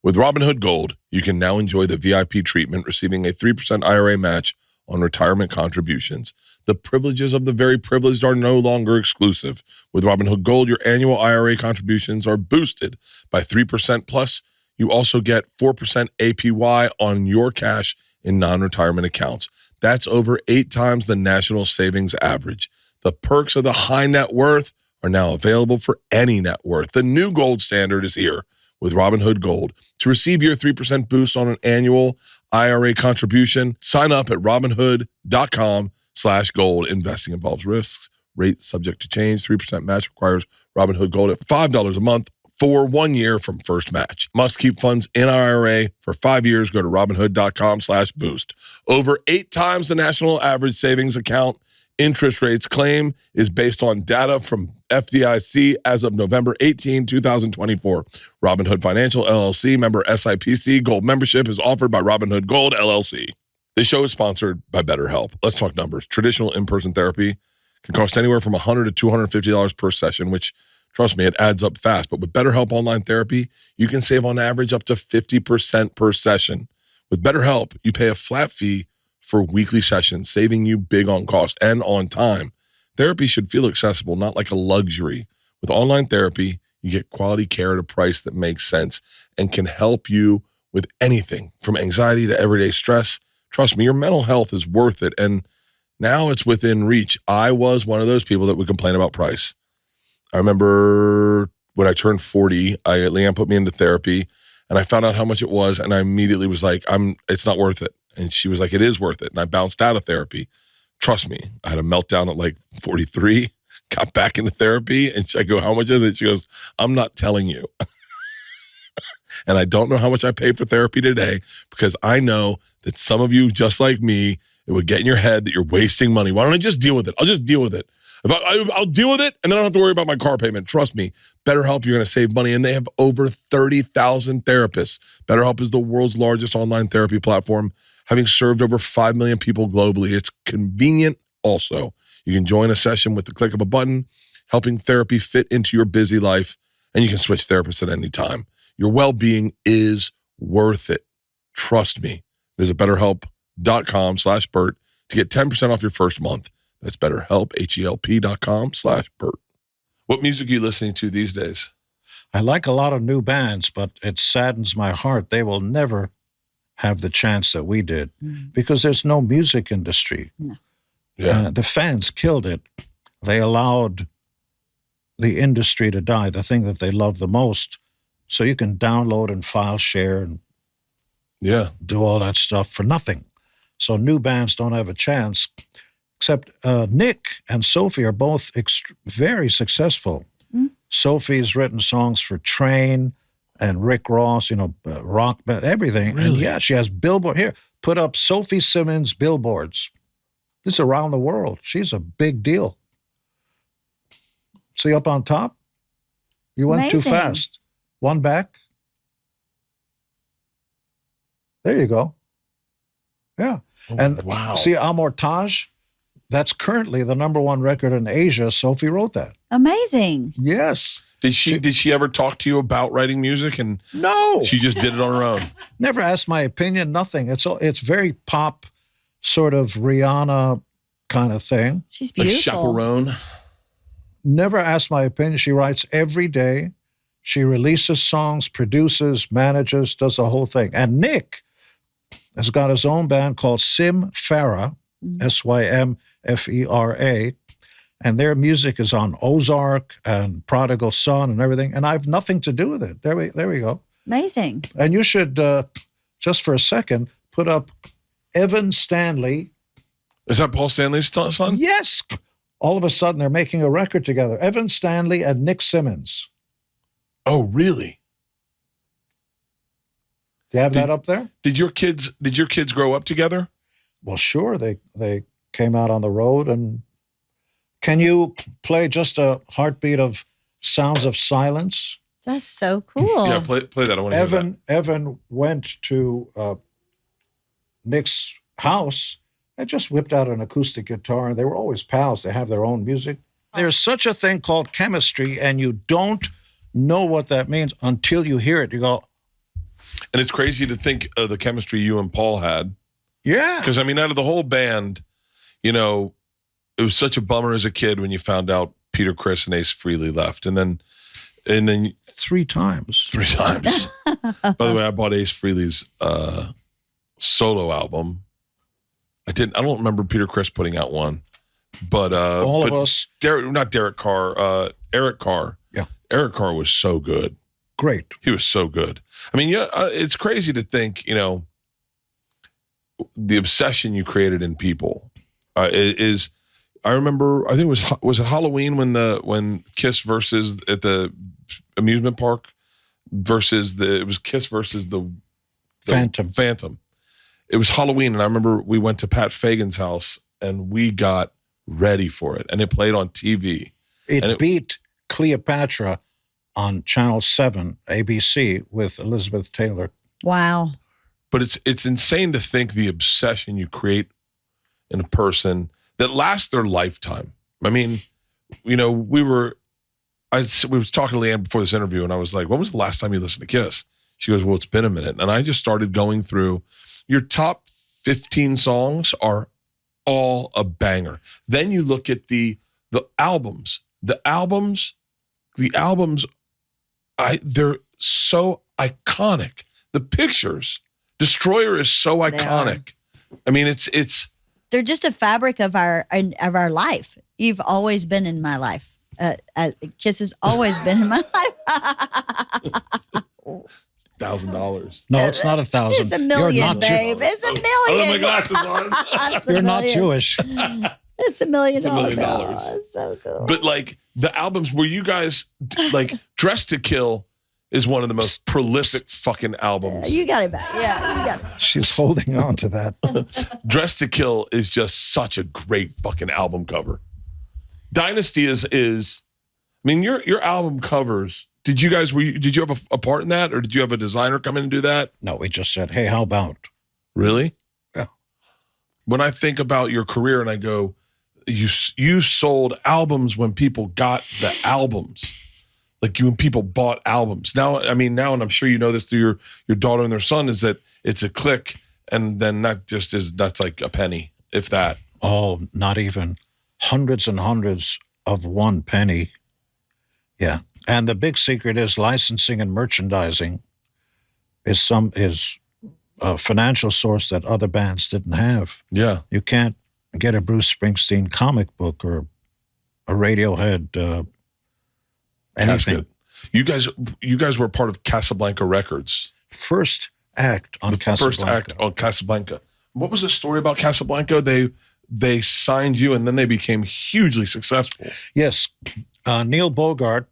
With Robinhood Gold, you can now enjoy the VIP treatment, receiving a 3% IRA match on retirement contributions. The privileges of the very privileged are no longer exclusive. With Robinhood Gold, your annual IRA contributions are boosted by 3%, plus you also get 4% APY on your cash in non-retirement accounts. That's over 8 times the national savings average. The perks of the high net worth are now available for any net worth. The new gold standard is here. with Robinhood Gold. To receive your 3% boost on an annual IRA contribution, sign up at Robinhood.com/gold. Investing involves risks. Rate subject to change. 3% match requires Robinhood Gold at $5 a month for 1 year from first match. Must keep funds in IRA for 5 years. Go to Robinhood.com/boost. Over 8 times the national average savings account interest rates. Claim is based on data from FDIC as of November 18, 2024. Robinhood Financial LLC, member SIPC. Gold membership is offered by Robinhood Gold LLC. This show is sponsored by BetterHelp. Let's talk numbers. Traditional in-person therapy can cost anywhere from $100 to $250 per session, which, trust me, it adds up fast. But with BetterHelp Online Therapy, you can save on average up to 50% per session. With BetterHelp, you pay a flat fee for weekly sessions, saving you big on cost and on time. Therapy should feel accessible, not like a luxury. With online therapy, you get quality care at a price that makes sense and can help you with anything from anxiety to everyday stress. Trust me, your mental health is worth it, and now it's within reach. I was one of those people that would complain about price. I remember when I turned 40, Leanne put me into therapy, and I found out how much it was, and I immediately was like, it's not worth it. And she was like, it is worth it. And I bounced out of therapy. Trust me, I had a meltdown at like 43, got back into therapy, and I go, how much is it? She goes, I'm not telling you. And I don't know how much I pay for therapy today, because I know that some of you, just like me, it would get in your head that you're wasting money. Why don't I just deal with it? I'll just deal with it. I'll deal with it, and then I don't have to worry about my car payment. Trust me, BetterHelp, you're going to save money, and they have over 30,000 therapists. BetterHelp is the world's largest online therapy platform, having served over 5 million people globally. It's convenient also. You can join a session with the click of a button, helping therapy fit into your busy life, and you can switch therapists at any time. Your well-being is worth it. Trust me. Visit BetterHelp.com/Bert to get 10% off your first month. That's BetterHelp, HELP.com/Bert. What music are you listening to these days? I like a lot of new bands, but it saddens my heart. They will never have the chance that we did because there's no music industry. No. Yeah. The fans killed it. They allowed the industry to die, the thing that they love the most. So you can download and file share and do all that stuff for nothing. So new bands don't have a chance. Except Nick and Sophie are both very successful. Sophie's written songs for Train and Rick Ross, rock band, everything. Really? And yeah, she has billboard here. Put up Sophie Simmons billboards. This is around the world. She's a big deal. See up on top? You went too fast. One back. There you go. Yeah. Oh, and wow. See Amortage? That's currently the #1 record in Asia. Sophie wrote that. Amazing. Yes. Did she ever talk to you about writing music? And no, she just did it on her own. Never asked my opinion. Nothing. It's very pop, sort of Rihanna kind of thing. She's Like beautiful. Chaperone. Never asked my opinion. She writes every day. She releases songs, produces, manages, does the whole thing. And Nick has got his own band called Symfera, Symfera, and their music is on Ozark and Prodigal Son and everything, and I have nothing to do with it. There we go. Amazing. And you should, just for a second, put up Evan Stanley. Is that Paul Stanley's son? Yes! All of a sudden, they're making a record together. Evan Stanley and Nick Simmons. Oh, really? Do you have that up there? Did your kids grow up together? Well, sure. They came out on the road. And can you play just a heartbeat of Sounds of Silence? That's so cool. Yeah, play that. I want to hear that. Evan went to Nick's house and just whipped out an acoustic guitar. And they were always pals. They have their own music. There's such a thing called chemistry, and you don't know what that means until you hear it. You go, and it's crazy to think of the chemistry you and Paul had. yeah. Because, I mean, out of the whole band, it was such a bummer as a kid when you found out Peter Criss and Ace Frehley left. And then 3 times. 3 times. By the way, I bought Ace Frehley's solo album. I don't remember Peter Criss putting out one. But All of us. Eric Carr. Yeah. Eric Carr was so good. great. He was so good. I mean, yeah, it's crazy to think, the obsession you created in people is. I remember. I think was it Halloween when Kiss versus at the amusement park versus it was Kiss versus the Phantom. It was Halloween, and I remember we went to Pat Fagan's house and we got ready for it, and it played on TV. It beat Cleopatra on Channel 7, ABC, with Elizabeth Taylor. Wow. But it's insane to think the obsession you create in a person that lasts their lifetime. I mean, we was talking to Leanne before this interview, and I was like, when was the last time you listened to Kiss? She goes, well, it's been a minute. And I just started going through, your top 15 songs are all a banger. Then you look at the albums. The albums, they're so iconic. The pictures, Destroyer is so iconic. I mean, it's. They're just a fabric of our life. You've always been in my life. Kiss has always been in my life. $1,000. No, it's not 1,000. It's $1 million, babe. It's $1 million. I have my glasses on. You're not Jewish. It's $1 million. It's $1 million. That's so cool. But like the albums where you guys like Dress to Kill is one of the most prolific fucking albums. You got it back. Yeah, you got it. She's holding on to that. Dress to Kill is just such a great fucking album cover. Dynasty is I mean, your album covers, did you have a part in that, or did you have a designer come in and do that? No, we just said, hey, how about? Really? Yeah. When I think about your career and I go, you sold albums when people got the albums. Like when people bought albums. Now, and I'm sure you know this through your daughter and their son, is that it's a click, and then that's like a penny, if that. Oh, not even. Hundreds and hundreds of one penny. Yeah. And the big secret is licensing and merchandising is a financial source that other bands didn't have. Yeah. You can't get a Bruce Springsteen comic book or a Radiohead anything. You guys were part of Casablanca Records. First act on Casablanca. First act on Casablanca. What was the story about Casablanca? They signed you and then they became hugely successful. Yes. Neil Bogart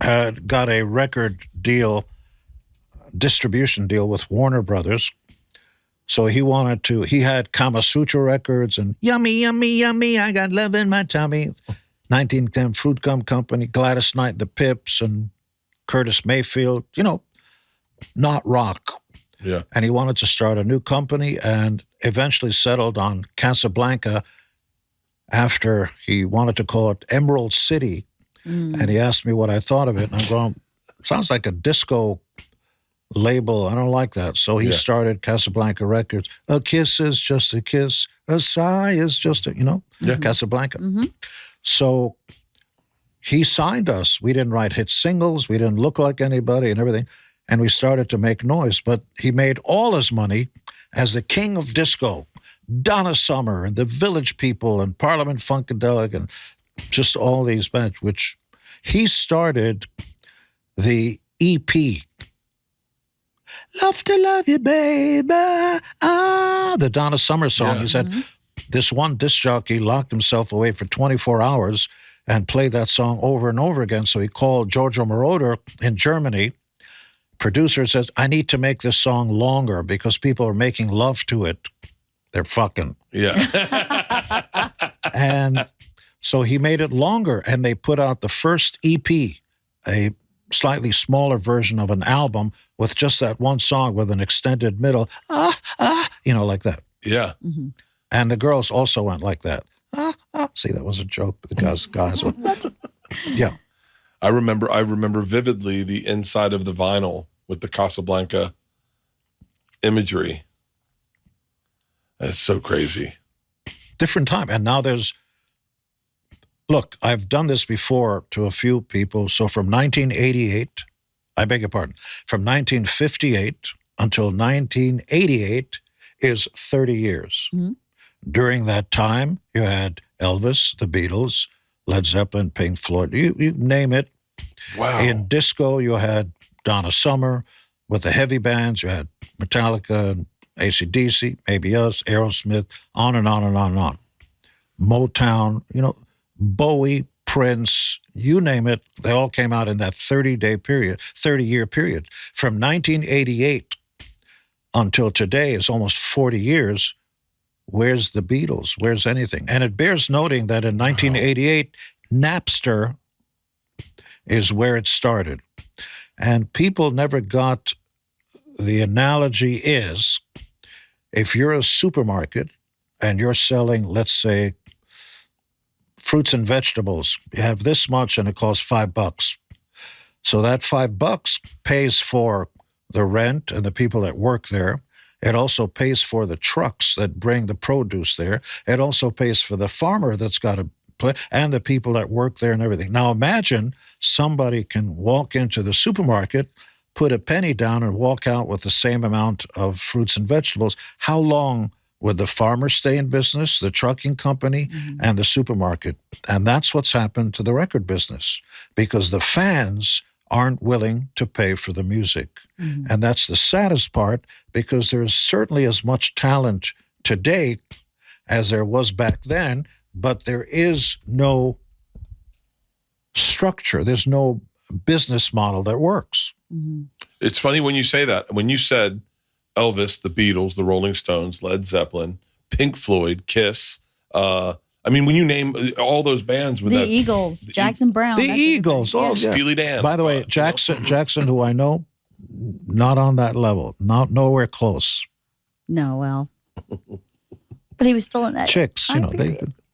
had got a record deal, distribution deal with Warner Brothers. So he had Kama Sutra records and Yummy, Yummy, Yummy, I got love in my tummy. 1910 Fruit Gum Company, Gladys Knight, the Pips, and Curtis Mayfield, not rock. Yeah. And he wanted to start a new company and eventually settled on Casablanca after he wanted to call it Emerald City. And he asked me what I thought of it. And I'm going, sounds like a disco label. I don't like that. So he started Casablanca Records. A kiss is just a kiss. A sigh is just Casablanca. Mm-hmm. So he signed us. We didn't write hit singles. We didn't look like anybody and everything. And we started to make noise. But he made all his money as the king of disco. Donna Summer and the Village People and Parliament Funkadelic and just all these bands, which he started the EP. Love to love you, baby. The Donna Summer song. Yeah. He said, this one disc jockey locked himself away for 24 hours and played that song over and over again. So he called Giorgio Moroder in Germany. Producer says, I need to make this song longer because people are making love to it. They're fucking. Yeah. And so he made it longer, and they put out the first EP, a slightly smaller version of an album with just that one song with an extended middle, like that. Yeah. Mm-hmm. And the girls also went like that. See, that was a joke, but the guys went, yeah. I remember vividly the inside of the vinyl with the Casablanca imagery. That's so crazy. Different time. And now look, I've done this before to a few people. So from 1988, I beg your pardon, from 1958 until 1988 is 30 years. Mm-hmm. During that time, you had Elvis, the Beatles, Led Zeppelin, Pink Floyd, you name it, Wow. In disco, you had Donna Summer. With the heavy bands, you had Metallica, AC/DC, maybe us, Aerosmith, on and on and on and on. Motown, Bowie, Prince, you name it, they all came out in that 30-year period. From 1988 until today is almost 40 years. Where's the Beatles? Where's anything? And it bears noting that in 1988, Napster is where it started. And people never got the analogy is if you're a supermarket and you're selling, let's say, fruits and vegetables, you have this much and it costs $5. So that $5 pays for the rent and the people that work there. It also pays for the trucks that bring the produce there. It also pays for the farmer that's got to play and the people that work there and everything. Now imagine somebody can walk into the supermarket, put a penny down and walk out with the same amount of fruits and vegetables. How long would the farmer stay in business, the trucking company, and the supermarket? And that's what's happened to the record business because the fans aren't willing to pay for the music. And that's the saddest part because there's certainly as much talent today as there was back then, but there is no structure. There's no business model that works. It's funny when you say that. When you said Elvis, the Beatles, the Rolling Stones, Led Zeppelin, Pink Floyd, Kiss, when you name all those bands with the Eagles, Jackson Brown. The Eagles. Oh, yeah. Steely Dan. By the way, Jackson, who I know, not on that level, nowhere close. No, well. But he was still in that. Chicks,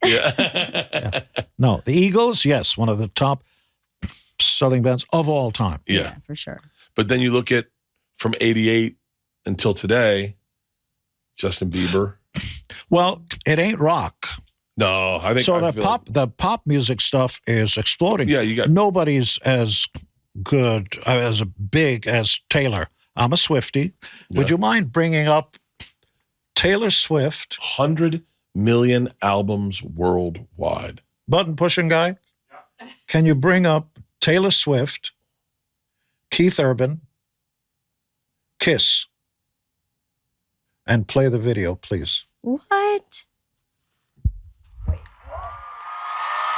Yeah. No, the Eagles, yes, one of the top selling bands of all time. Yeah, for sure. But then you look at from 88 until today, Justin Bieber. Well, it ain't rock. No, I think so. The pop music stuff is exploding. Yeah, you got nobody's as good as big as Taylor. I'm a Swiftie. Yeah. Would you mind bringing up Taylor Swift? 100 million albums worldwide. Button pushing guy. Yeah. Can you bring up Taylor Swift, Keith Urban, Kiss, and play the video, please? What?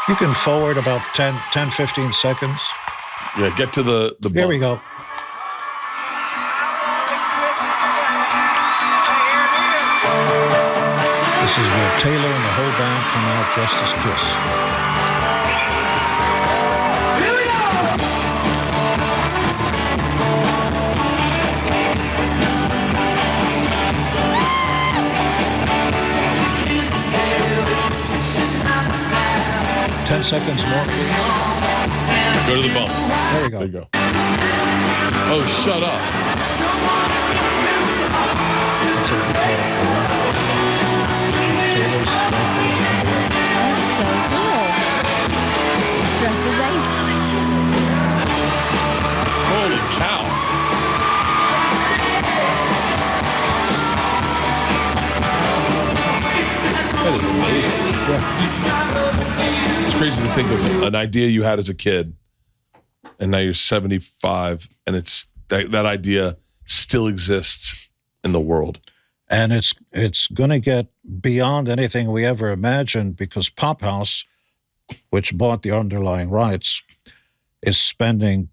You can forward about 10, 15 seconds. Yeah, get to the Here we go. This is where Taylor and the whole band come out dressed as Kiss. 10 seconds more. Go to the bump. There you go. There you go. Oh, shut up. That's so cool. Dressed as Ace. Holy cow. That is amazing. Yeah. It's crazy to think of an idea you had as a kid, and now you're 75, and it's that idea still exists in the world. And it's going to get beyond anything we ever imagined because Pop House, which bought the underlying rights, is spending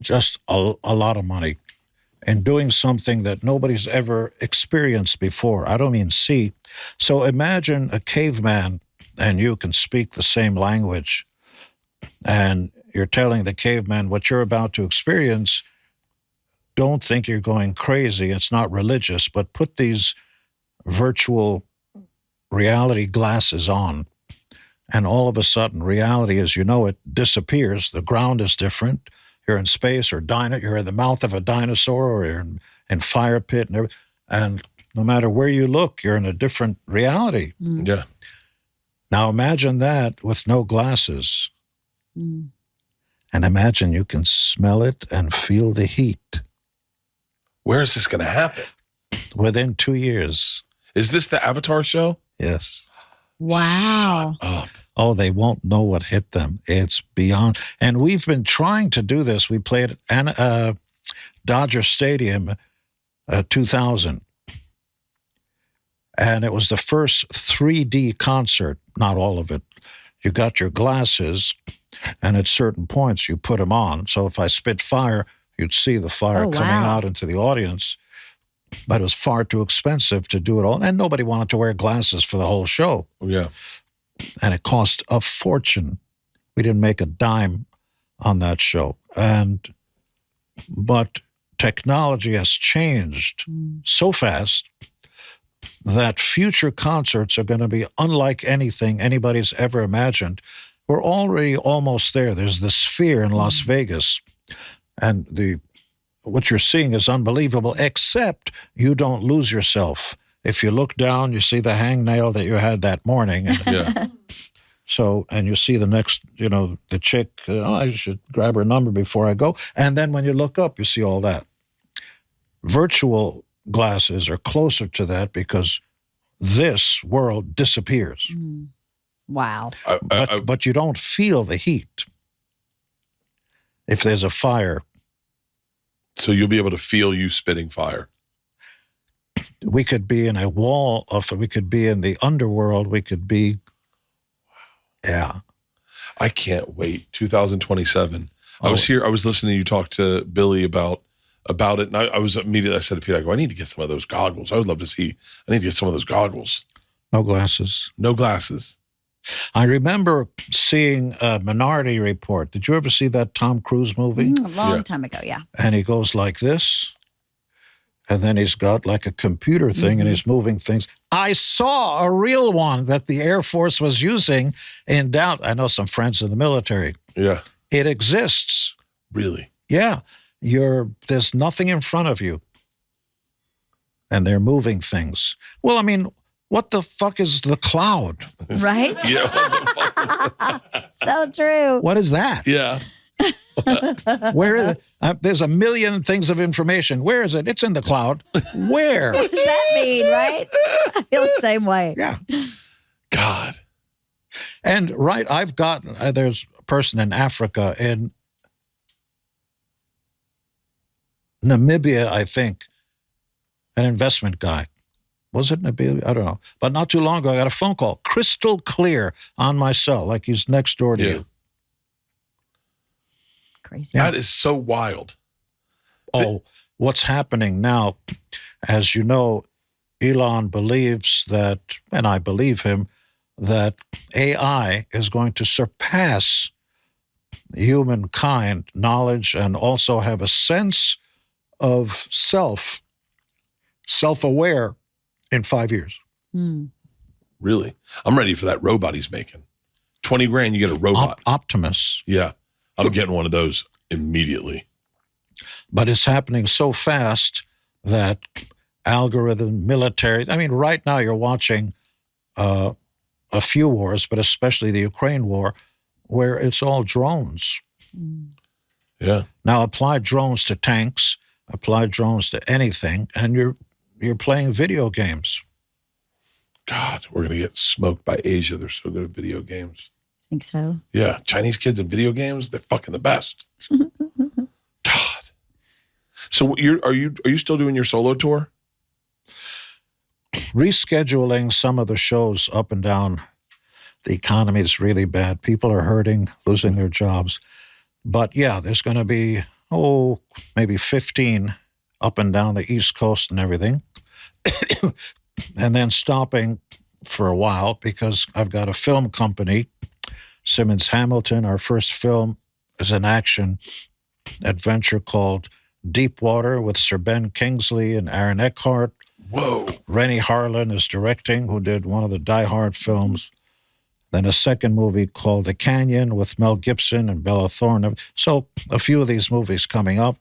just a lot of money and doing something that nobody's ever experienced before. I don't mean see. So imagine a caveman and you can speak the same language and you're telling the caveman what you're about to experience. Don't think you're going crazy. It's not religious, but put these virtual reality glasses on. And all of a sudden, reality as you know it disappears. The ground is different. You're in space or you're in the mouth of a dinosaur or you're in fire pit and everything. And no matter where you look, you're in a different reality. Mm. Yeah. Now imagine that with no glasses. Mm. And imagine you can smell it and feel the heat. Where is this going to happen? Within 2 years. Is this the Avatar show? Yes. Wow. Shut up. Oh, they won't know what hit them. It's beyond. And we've been trying to do this. We played at Dodger Stadium 2000. And it was the first 3D concert, not all of it. You got your glasses, and at certain points you put them on. So if I spit fire, you'd see the fire coming out into the audience. But it was far too expensive to do it all. And nobody wanted to wear glasses for the whole show. Yeah. And it cost a fortune. We didn't make a dime on that show. But technology has changed so fast that future concerts are going to be unlike anything anybody's ever imagined. We're already almost there. There's the Sphere in Las Vegas, and what you're seeing is unbelievable, except you don't lose yourself. If you look down, you see the hangnail that you had that morning. And so, and you see the next, the chick, I should grab her number before I go. And then when you look up, you see all that. Virtual glasses are closer to that because this world disappears. Wow. But you don't feel the heat if there's a fire. So you'll be able to feel you spitting fire. We could be in a wall we could be in the underworld. We could be, yeah. I can't wait. 2027. I was listening to you talk to Billy about it, and I said to Pete, I need to get some of those goggles. I would love to see. I need to get some of those goggles. No glasses. No glasses. I remember seeing Minority Report. Did you ever see that Tom Cruise movie? A long time ago, yeah. And he goes like this, and then he's got like a computer thing, and he's moving things. I saw a real one that the Air Force was using in Dallas. I know some friends in the military. Yeah. It exists. Really? Yeah. There's nothing in front of you. And they're moving things. Well, I mean, what the fuck is the cloud? Right? Yeah. So true. What is that? Yeah. Where is it? There's a million things of information. Where is it? It's in the cloud. Where? What does that mean, right? I feel the same way. Yeah. God. And there's a person in Africa, in Namibia, I think, an investment guy. Was it Namibia? I don't know. But not too long ago, I got a phone call, crystal clear on my cell, like he's next door to you. Crazy. That is so wild. What's happening now, as you know, Elon believes that, and I believe him, that AI is going to surpass humankind knowledge and also have a sense of self-aware in 5 years. Really? I'm ready for that robot he's making. 20 grand, you get a robot. Optimus. Yeah. I'm getting one of those immediately. But it's happening so fast that algorithm, military, I mean, right now you're watching a few wars, but especially the Ukraine war, where it's all drones. Yeah. Now apply drones to tanks, apply drones to anything, and you're playing video games. God, we're going to get smoked by Asia. They're so good at video games. Think so? Yeah. Chinese kids in video games, they're fucking the best. God. So are you still doing your solo tour? Rescheduling some of the shows up and down. The economy is really bad. People are hurting, losing their jobs. But yeah, there's going to be, maybe 15 up and down the East Coast and everything. And then stopping for a while because I've got a film company, Simmons Hamilton. Our first film is an action adventure called Deepwater with Sir Ben Kingsley and Aaron Eckhart. Whoa. Rennie Harlan is directing, who did one of the Die Hard films. Then a second movie called The Canyon with Mel Gibson and Bella Thorne. So a few of these movies coming up.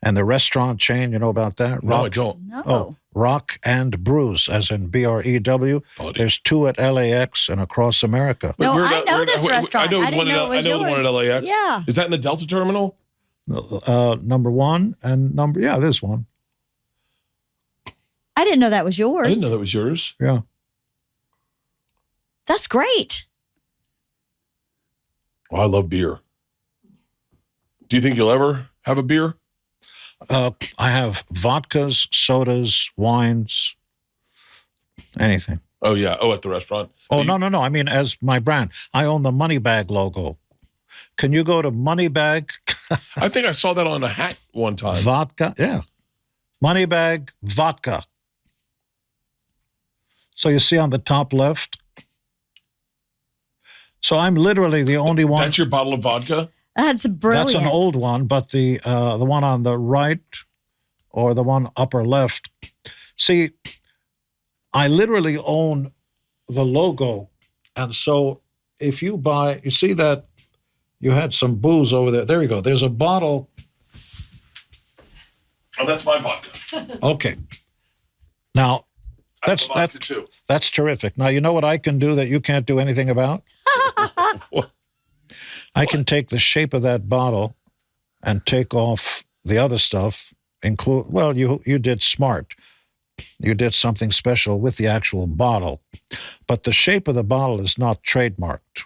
And the restaurant chain, you know about that? No, I don't. No. Rock and Brews, as in BREW. There's 2 at LAX and across America. No, I know this restaurant. I didn't know it was I know the one at LAX. Yeah. Is that in the Delta Terminal? Number 1 and there's one. I didn't know that was yours. I didn't know that was yours. Yeah. That's great. Oh, I love beer. Do you think you'll ever have a beer? I have vodkas, sodas, wines, anything. Oh, yeah. Oh, at the restaurant? Oh, no. I mean, as my brand, I own the Moneybag logo. Can you go to Moneybag? I think I saw that on a hat one time. Vodka? Yeah. Moneybag vodka. So you see on the top left? So I'm literally the only one. That's your bottle of vodka? That's brilliant. That's an old one, but the one on the right or the one upper left. See, I literally own the logo. And so if you buy, you see that you had some booze over there. There you go. There's a bottle. Oh, that's my vodka. Okay. Now, too. that's terrific. Now, you know what I can do that you can't do anything about? What? I can take the shape of that bottle and take off the other stuff, well, you did smart. You did something special with the actual bottle. But the shape of the bottle is not trademarked.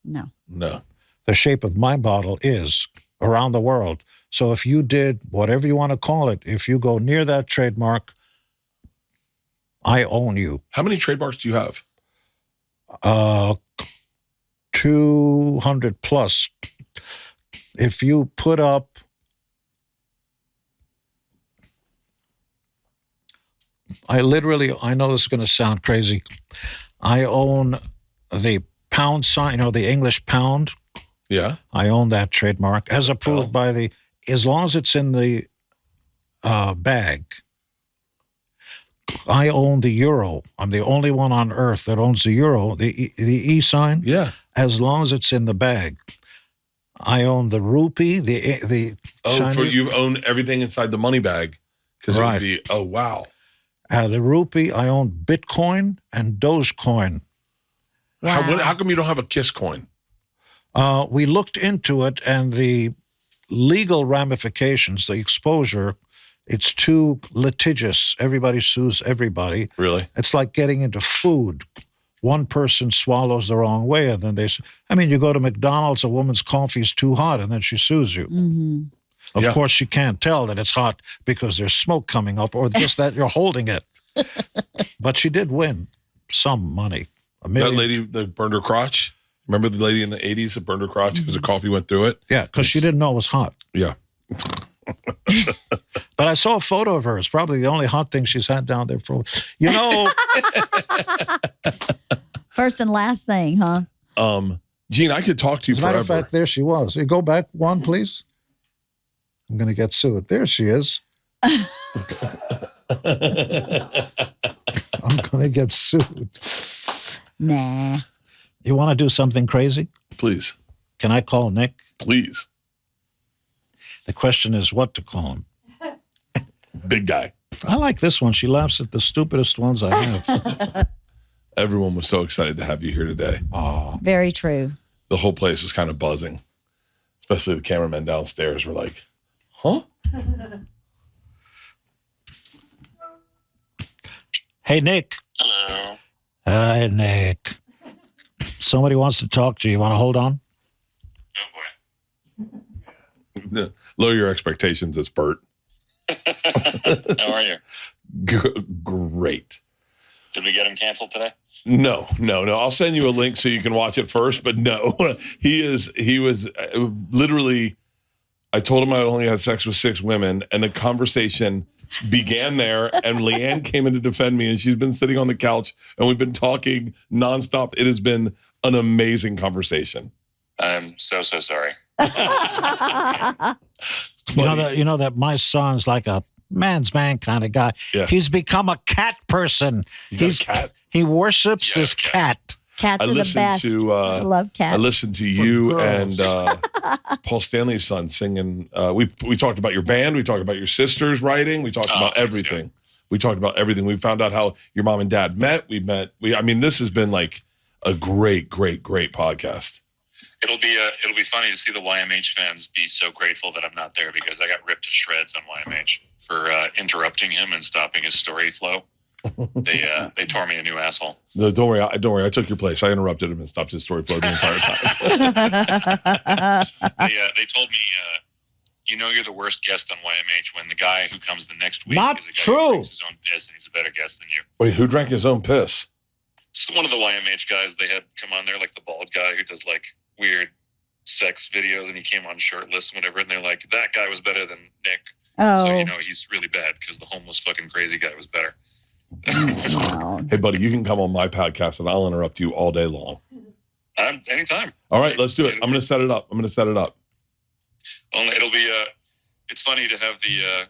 No. The shape of my bottle is around the world. So if you did whatever you want to call it, if you go near that trademark, I own you. How many trademarks do you have? 200 plus. If you put up, I know this is going to sound crazy. I own the pound sign, the English pound. Yeah. I own that trademark as approved by as long as it's in the bag. I own the euro. I'm the only one on earth that owns the euro, the E sign. Yeah. As long as it's in the bag. I own the rupee, the Chinese. You own everything inside the money bag. Because it would be, oh, wow. The rupee, I own Bitcoin and Dogecoin. Wow. How come you don't have a KISS coin? We looked into it, and the legal ramifications, the exposure, it's too litigious. Everybody sues everybody. Really? It's like getting into food. One person swallows the wrong way, and then you go to McDonald's, a woman's coffee is too hot, and then she sues you. Mm-hmm. Of course, she can't tell that it's hot because there's smoke coming up, or just that you're holding it. But she did win some money. $1 million. That lady that burned her crotch? Remember the lady in the 80s that burned her crotch because the coffee went through it? Yeah, because she didn't know it was hot. Yeah. But I saw a photo of her. It's probably the only hot thing she's had down there for, First and last thing, huh? Gene, I could talk to you As a matter forever. of fact, there she was. You go back one, please. I'm going to get sued. There she is. I'm going to get sued. Nah. You want to do something crazy? Please. Can I call Nick? Please. The question is what to call him. Big guy. I like this one. She laughs at the stupidest ones I have. Everyone was so excited to have you here today. Oh, Very true. The whole place was kind of buzzing. Especially the cameramen downstairs were like, huh? Hey, Nick. Hello. Hi, Nick. Somebody wants to talk to you. You want to hold on? Oh boy. Lower your expectations. It's Bert. How are you? Great. Did we get him canceled today? No. I'll send you a link so you can watch it first. But no, he was literally, I told him I only had sex with 6 women, and the conversation began there, and Leanne came in to defend me, and she's been sitting on the couch, and we've been talking nonstop. It has been an amazing conversation. I'm so sorry. You know that my son's like a man's man kind of guy. Yeah. He's become a cat person. You got a cat? He worships this cat. Cats I are the listened best. to, I love cats. I listened to you girls. and Paul Stanley's son singing. We talked about your band. We talked about your sister's writing. We talked about everything. Good. We talked about everything. We found out how your mom and dad met. This has been like a great podcast. It'll be funny to see the YMH fans be so grateful that I'm not there because I got ripped to shreds on YMH for interrupting him and stopping his story flow. They tore me a new asshole. No, don't worry. Don't worry. I took your place. I interrupted him and stopped his story flow the entire time. They told me, you're the worst guest on YMH when the guy who comes the next week Not is a guy true. who drinks his own piss and he's a better guest than you. Wait, who drank his own piss? It's one of the YMH guys they had come on there, like the bald guy who does like weird sex videos, and he came on shirtless and whatever, and they're like, that guy was better than Nick. Oh. So, he's really bad because the homeless fucking crazy guy was better. Wow. Hey, buddy, you can come on my podcast and I'll interrupt you all day long. Anytime. All right, let's do it. I'm going to set it up. Only it'll be, it's funny to have the,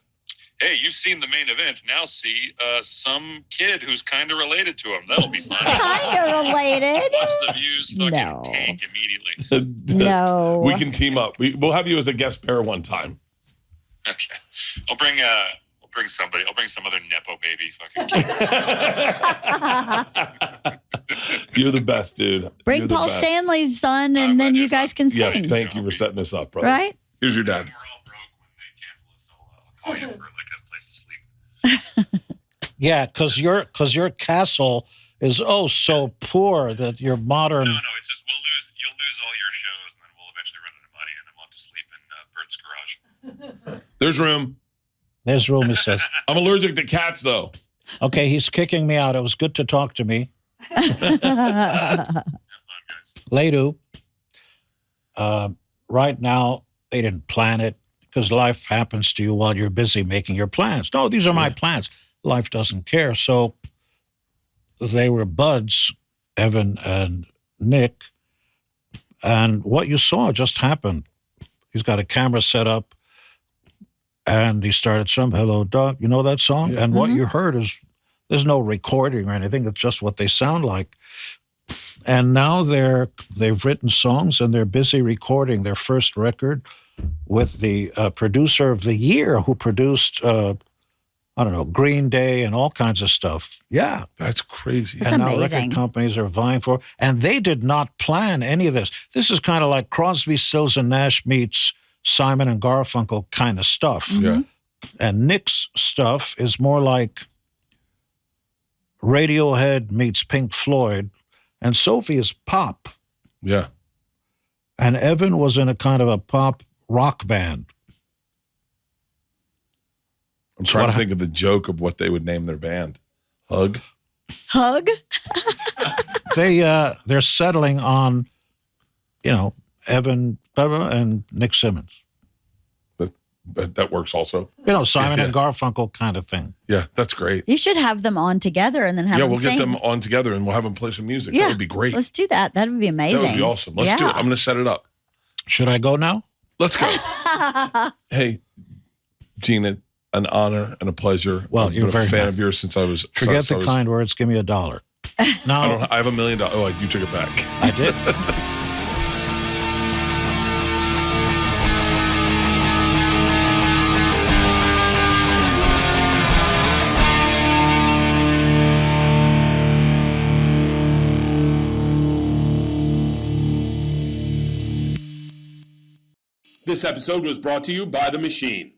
hey, you've seen the main event. Now see some kid who's kind of related to him. That'll be fun. Kind of related. Watch the views fucking No. tank immediately. No. We can team up. We'll have you as a guest pair one time. Okay. I'll bring somebody. I'll bring some other Nepo baby fucking kid. You're the best, dude. Bring You're the Paul best. Stanley's son, and then you guys can Yeah, sing. thank you for setting this up, brother. Right? Here's your dad. We're all broke when they cancel us, so I'll call you for like a place to sleep. Yeah, because your castle is so poor that your modern. No, it's just you'll lose all your shows, and then we'll eventually run out of money, and then we'll have to sleep in Bert's garage. There's room. There's room, he says. I'm allergic to cats, though. Okay, he's kicking me out. It was good to talk to me. Have fun, guys. Later. Right now, they didn't plan it because life happens to you while you're busy making your plans. No, these are my plans. Life doesn't care. So they were buds, Evan and Nick. And what you saw just happened. He's got a camera set up and he started some Hello, Doug. You know that song? Yeah. And what you heard is there's no recording or anything. It's just what they sound like. And now they've written songs and they're busy recording their first record with the producer of the year who produced, Green Day and all kinds of stuff. Yeah. That's crazy. That's and now amazing. record companies are vying for it. And they did not plan any of this. This is kind of like Crosby, Stills, and Nash meets Simon and Garfunkel kind of stuff. Yeah. And Nick's stuff is more like Radiohead meets Pink Floyd. And Sophie is pop. Yeah. And Evan was in a kind of a pop rock band. I'm trying to think of the joke of what they would name their band. Hug? Hug? They're settling on, Evan and Nick Simmons. But that works also. Simon Yeah. and Garfunkel kind of thing. Yeah, that's great. You should have them on together and then have Yeah, them we'll sing. get them on together and we'll have them play some music. Yeah, That would be great. Let's do that. That would be amazing. That would be awesome. Let's do it. I'm going to set it up. Should I go now? Let's go. Hey, Gina, an honor and a pleasure. Well, I've you're been a very fan nice. of yours since I was. Forget so the I was- kind words. Give me $1. No, I have $1 million. Oh, you took it back. I did. This episode was brought to you by The Machine.